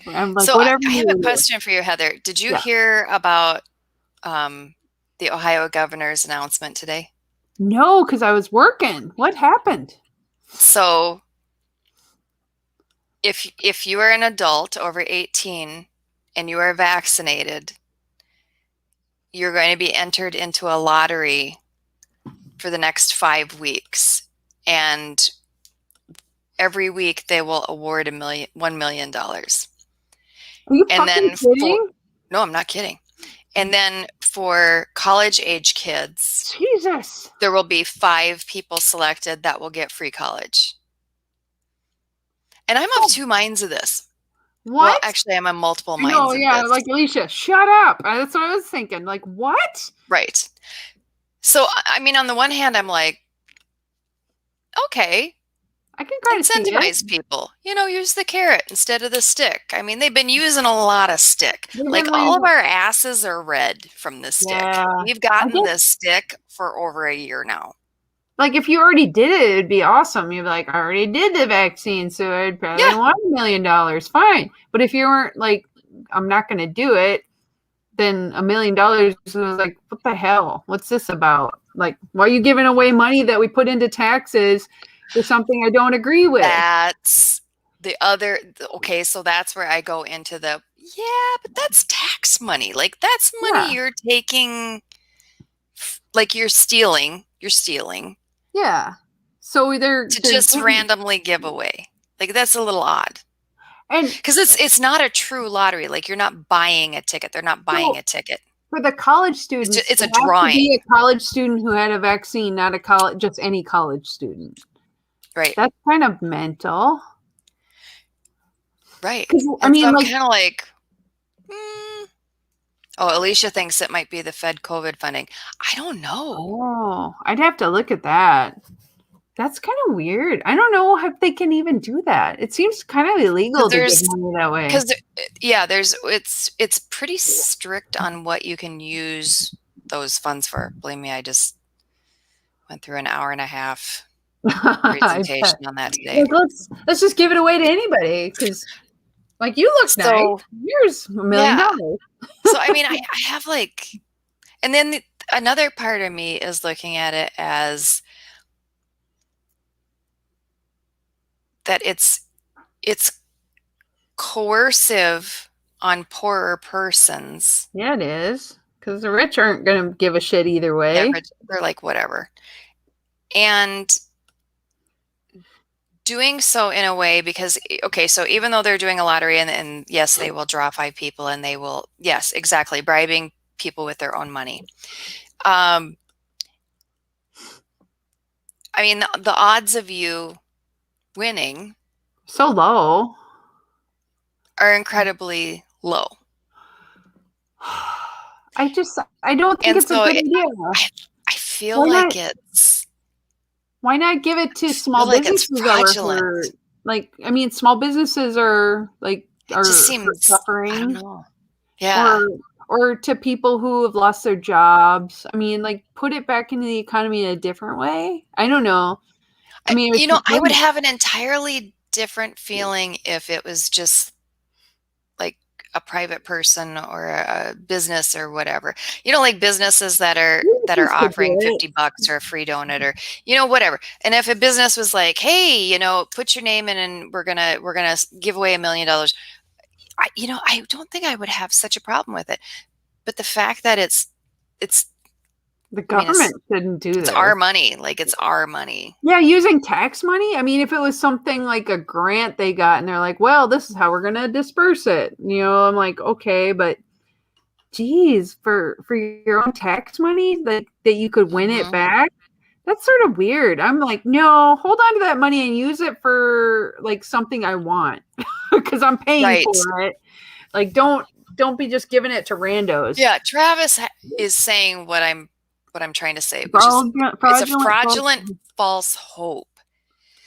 I'm like, So whatever. I have a question for you, Heather. Did you hear about the Ohio governor's announcement today? No, because I was working. What happened? So if you are an adult over 18 and you are vaccinated, you're going to be entered into a lottery for the next 5 weeks. And every week they will award $1 million. Are you fucking kidding? No, I'm not kidding. And then for college age kids, Jesus, there will be 5 people selected that will get free college. And I'm of 2 minds of this. What? Well, actually, I'm of multiple minds. Oh, yeah, like Alicia, shut up. That's what I was thinking. Like, what? Right. So, I mean, on the one hand, I'm like, okay, I can kind of incentivize people. Use the carrot instead of the stick. I mean, they've been using a lot of stick. Like all of our asses are red from the stick. Yeah. We've gotten this stick for over a year now. Like if you already did it, it'd be awesome. You'd be like, I already did the vaccine, so I'd probably want $1 million. Fine. But if you weren't like, I'm not going to do it, then $1 million was like, what the hell? What's this about? Like, why are you giving away money that we put into taxes for something I don't agree with? That's the other. Okay, so that's where I go into the, but that's tax money. Like that's money you're taking, like you're stealing. Yeah. So they're just randomly give away. Like that's a little odd. And because it's not a true lottery. Like you're not buying a ticket. They're not buying a ticket. For the college students, it's a drawing. To be a college student who had a vaccine, not just any college student. Right. That's kind of mental. Right. I mean, so I'm kind of like, oh, Alicia thinks it might be the Fed COVID funding. I don't know. Oh, I'd have to look at that. That's kind of weird. I don't know if they can even do that. It seems kind of illegal to give money that way. Because it's pretty strict on what you can use those funds for. Believe me, I just went through an hour and a half presentation on that today. Like, let's just give it away to anybody because, like, you look nice. Here's $1 million. So I mean, I have like, and then another part of me is looking at it as that it's coercive on poorer persons. Yeah, it is. Because the rich aren't going to give a shit either way. Yeah, they're like, whatever. And doing so in a way because, okay, so even though they're doing a lottery and yes, they will draw 5 people and they will, yes, exactly, bribing people with their own money. I mean, the odds of you winning so low are incredibly low. I don't think it's a good idea. I feel like it's. Why not give it to small businesses? I mean, small businesses are suffering. I don't know. Yeah. Or to people who have lost their jobs. I mean, like put it back into the economy in a different way. I don't know. I mean, I would have an entirely different feeling if it was just like a private person or a business or whatever. Like businesses that are offering $50 or a free donut or whatever. And if a business was like, hey, put your name in and we're gonna give away $1 million. I don't think I would have such a problem with it. But the fact that it's the government shouldn't do that. It's our money. Like, it's our money. Yeah, using tax money. I mean, if it was something like a grant they got and they're like, well, this is how we're going to disperse it. I'm like, okay, but geez, for your own tax money that you could win it back. That's sort of weird. I'm like, no, hold on to that money and use it for like something I want because I'm paying for it. Like, don't be just giving it to randos. Yeah, Travis is saying what I'm trying to say, which is it's a fraudulent false hope.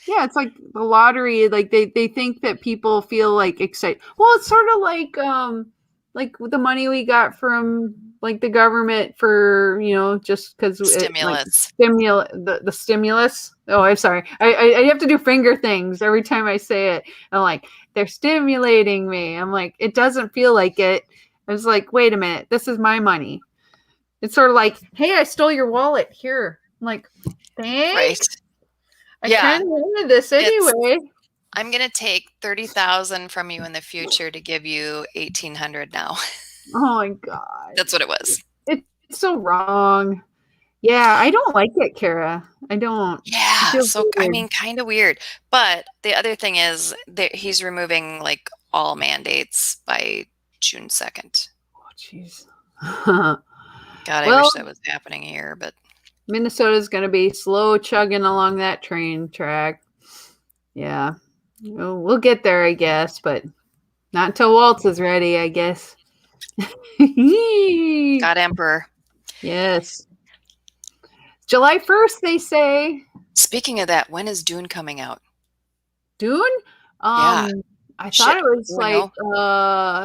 Yeah, it's like the lottery. Like they think that people feel like excited. Well, it's sort of like the money we got from like the government for, you know, just because stimulus, the stimulus. Oh, I'm sorry. I have to do finger things every time I say it. I'm like, they're stimulating me. I'm like, it doesn't feel like it. I was like, wait a minute, this is my money. It's sort of like, hey, I stole your wallet. Here. I'm like, thanks. Right. I kind of wanted this anyway. I'm gonna take 30,000 from you in the future to give you 1,800 now. Oh my god, that's what it was. It's so wrong. Yeah, I don't like it, Cara. I don't. Yeah, so weird. I mean, kind of weird. But the other thing is that he's removing like all mandates by June 2nd. Oh, jeez. God, I wish that was happening here, but Minnesota's going to be slow chugging along that train track. Yeah. We'll get there, I guess, but not until Waltz is ready, I guess. God Emperor. Yes. July 1st, they say. Speaking of that, when is Dune coming out? Dune? Yeah. I thought it was like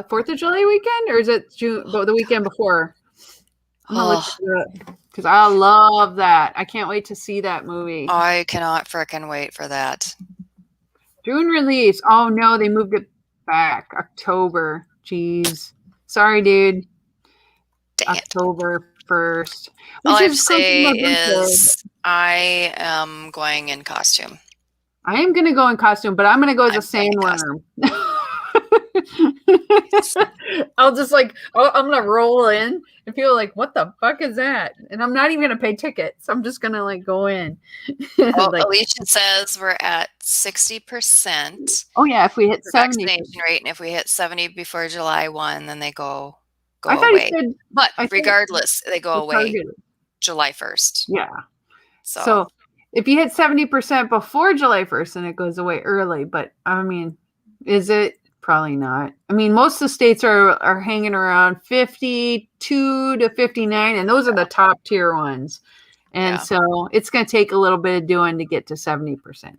4th of July weekend, or is it June, the weekend before? Because I love that. I can't wait to see that movie. I cannot frickin' wait for that. June release. Oh no, they moved it back. October. Jeez. Sorry, dude. Dang October 1st. All I have to say is I am going in costume. I am going to go in costume, but I'm going to go as a sandworm. I'll just like, I'm going to roll in and feel like, what the fuck is that? And I'm not even going to pay tickets. I'm just going to like go in. Well, like, Alicia says we're at 60%. Oh yeah, if we hit 70 vaccination rate, and if we hit 70 before July 1, then they go away. But regardless, they go away July 1st. Yeah. So if you hit 70% before July 1st, then it goes away early. But I mean, is it? Probably not. I mean, most of the states are hanging around 52 to 59, and those are the top tier ones. And so it's going to take a little bit of doing to get to 70%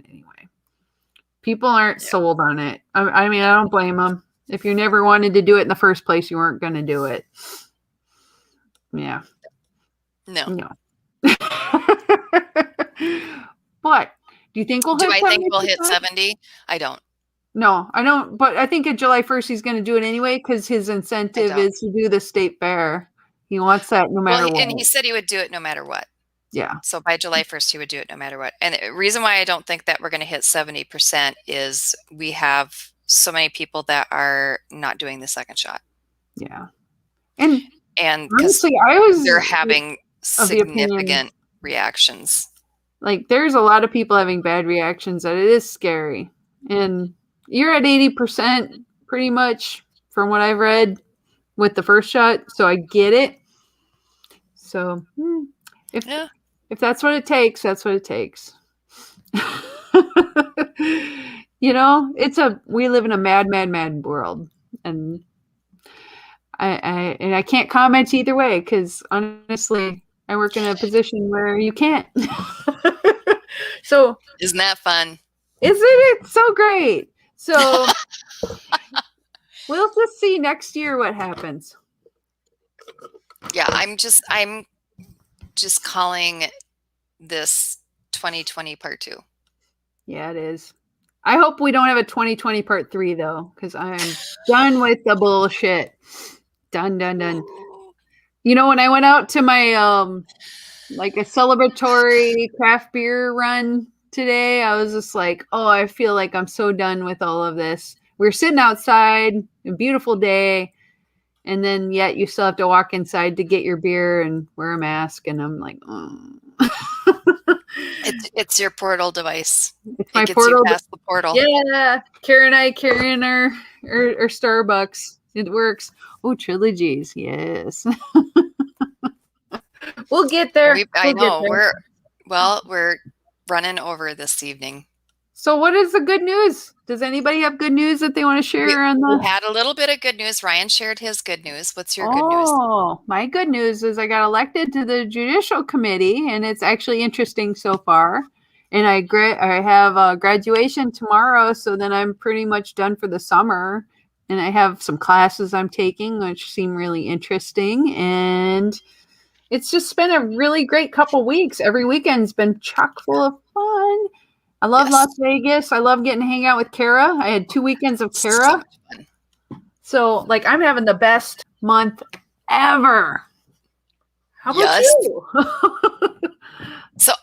anyway. People aren't sold on it. I mean, I don't blame them. If you never wanted to do it in the first place, you weren't going to do it. Yeah. No. But do you think we'll hit 70%? Do I think we'll hit 70? I don't. No, I don't. But I think at July 1st, he's going to do it anyway because his incentive is to do the state fair. He wants that no matter what. And he said he would do it no matter what. Yeah. So by July 1st, he would do it no matter what. And the reason why I don't think that we're going to hit 70% is we have so many people that are not doing the second shot. Yeah. And honestly, they're having significant reactions. Like there's a lot of people having bad reactions that it is scary. And you're at 80% pretty much from what I've read with the first shot. So I get it. So if that's what it takes, that's what it takes. You know, we live in a mad world. And I can't comment either way because honestly, I work in a position where you can't. So isn't that fun? Isn't it so great? So we'll just see next year what happens. Yeah, I'm just calling this 2020 part 2. Yeah, it is. I hope we don't have a 2020 part 3 though, because I'm done with the bullshit. Done. You know, when I went out to my like a celebratory craft beer run today, I was just like, oh, I feel like I'm so done with all of this. We're sitting outside, a beautiful day, and then yet you still have to walk inside to get your beer and wear a mask. And I'm like, oh. It's your portal device. It's my portal. You past the portal. Yeah, Cara and I carrying our Starbucks. It works. Oh, trilogies. Yes. We'll get there. I We'll get know there. we're running over this evening. So what is the good news? Does anybody have good news that they want to share on the... We had a little bit of good news. Ryan shared his good news. What's your good news? Oh, my good news is I got elected to the Judicial Committee, and it's actually interesting so far. And I have a graduation tomorrow, so then I'm pretty much done for the summer. And I have some classes I'm taking, which seem really interesting. And it's just been a really great couple weeks. Every weekend's been chock full of fun. I love Las Vegas. I love getting to hang out with Cara. I had 2 weekends of Cara. So, like, I'm having the best month ever. How about you? So,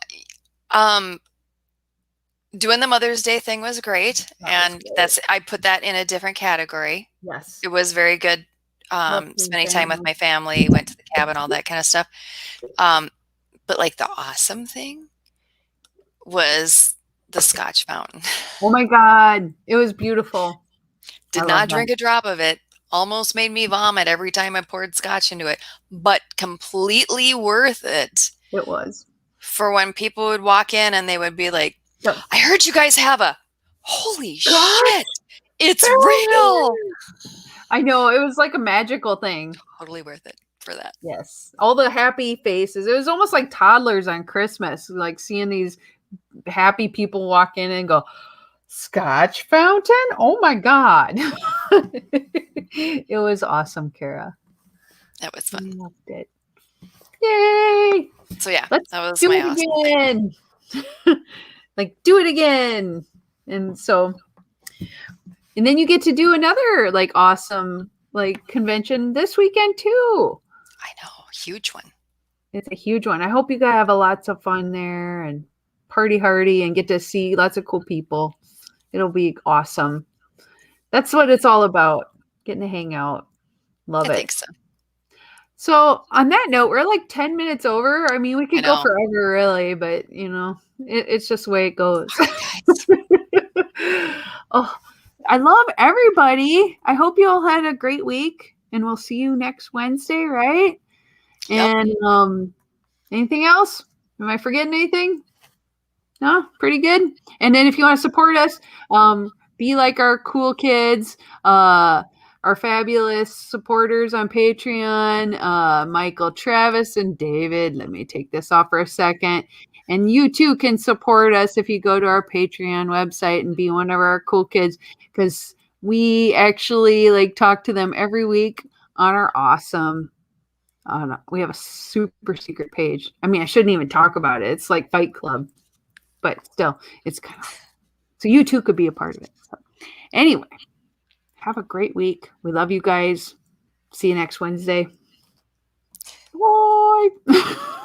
doing the Mother's Day thing was great. I put that in a different category. Yes. It was very good. Spending time with my family, went to the cabin, all that kind of stuff. But like the awesome thing was the Scotch fountain. Oh my God. It was beautiful. Did not drink a drop of it. Almost made me vomit every time I poured Scotch into it, but completely worth it. It was. For when people would walk in and they would be like, I heard you guys have a, holy shit, it's real. I know. It was like a magical thing. Totally worth it for that. Yes. All the happy faces. It was almost like toddlers on Christmas, like seeing these happy people walk in and go, Scotch fountain? Oh my God. It was awesome, Cara. That was fun. I loved it. Yay. So yeah, that was do my it awesome again. Like, do it again. And so, and then you get to do another like awesome like convention this weekend too. I know, huge one. It's a huge one. I hope you guys have lots of fun there and party hardy and get to see lots of cool people. It'll be awesome. That's what it's all about. Getting to hang out. Love it. I think so. So on that note, we're like 10 minutes over. I mean, we could go forever really, but you know, it's just the way it goes. Oh, I love everybody. I hope you all had a great week and we'll see you next Wednesday, right? Yep. And anything else? Am I forgetting anything? No, pretty good. And then if you want to support us, be like our cool kids, our fabulous supporters on Patreon, Michael, Travis, and David. Let me take this off for a second. And you too can support us if you go to our Patreon website and be one of our cool kids, because we actually like talk to them every week on our awesome. We have a super secret page. I mean, I shouldn't even talk about it. It's like Fight Club. But still, it's kind of, so you too could be a part of it. So anyway, have a great week. We love you guys. See you next Wednesday. Bye.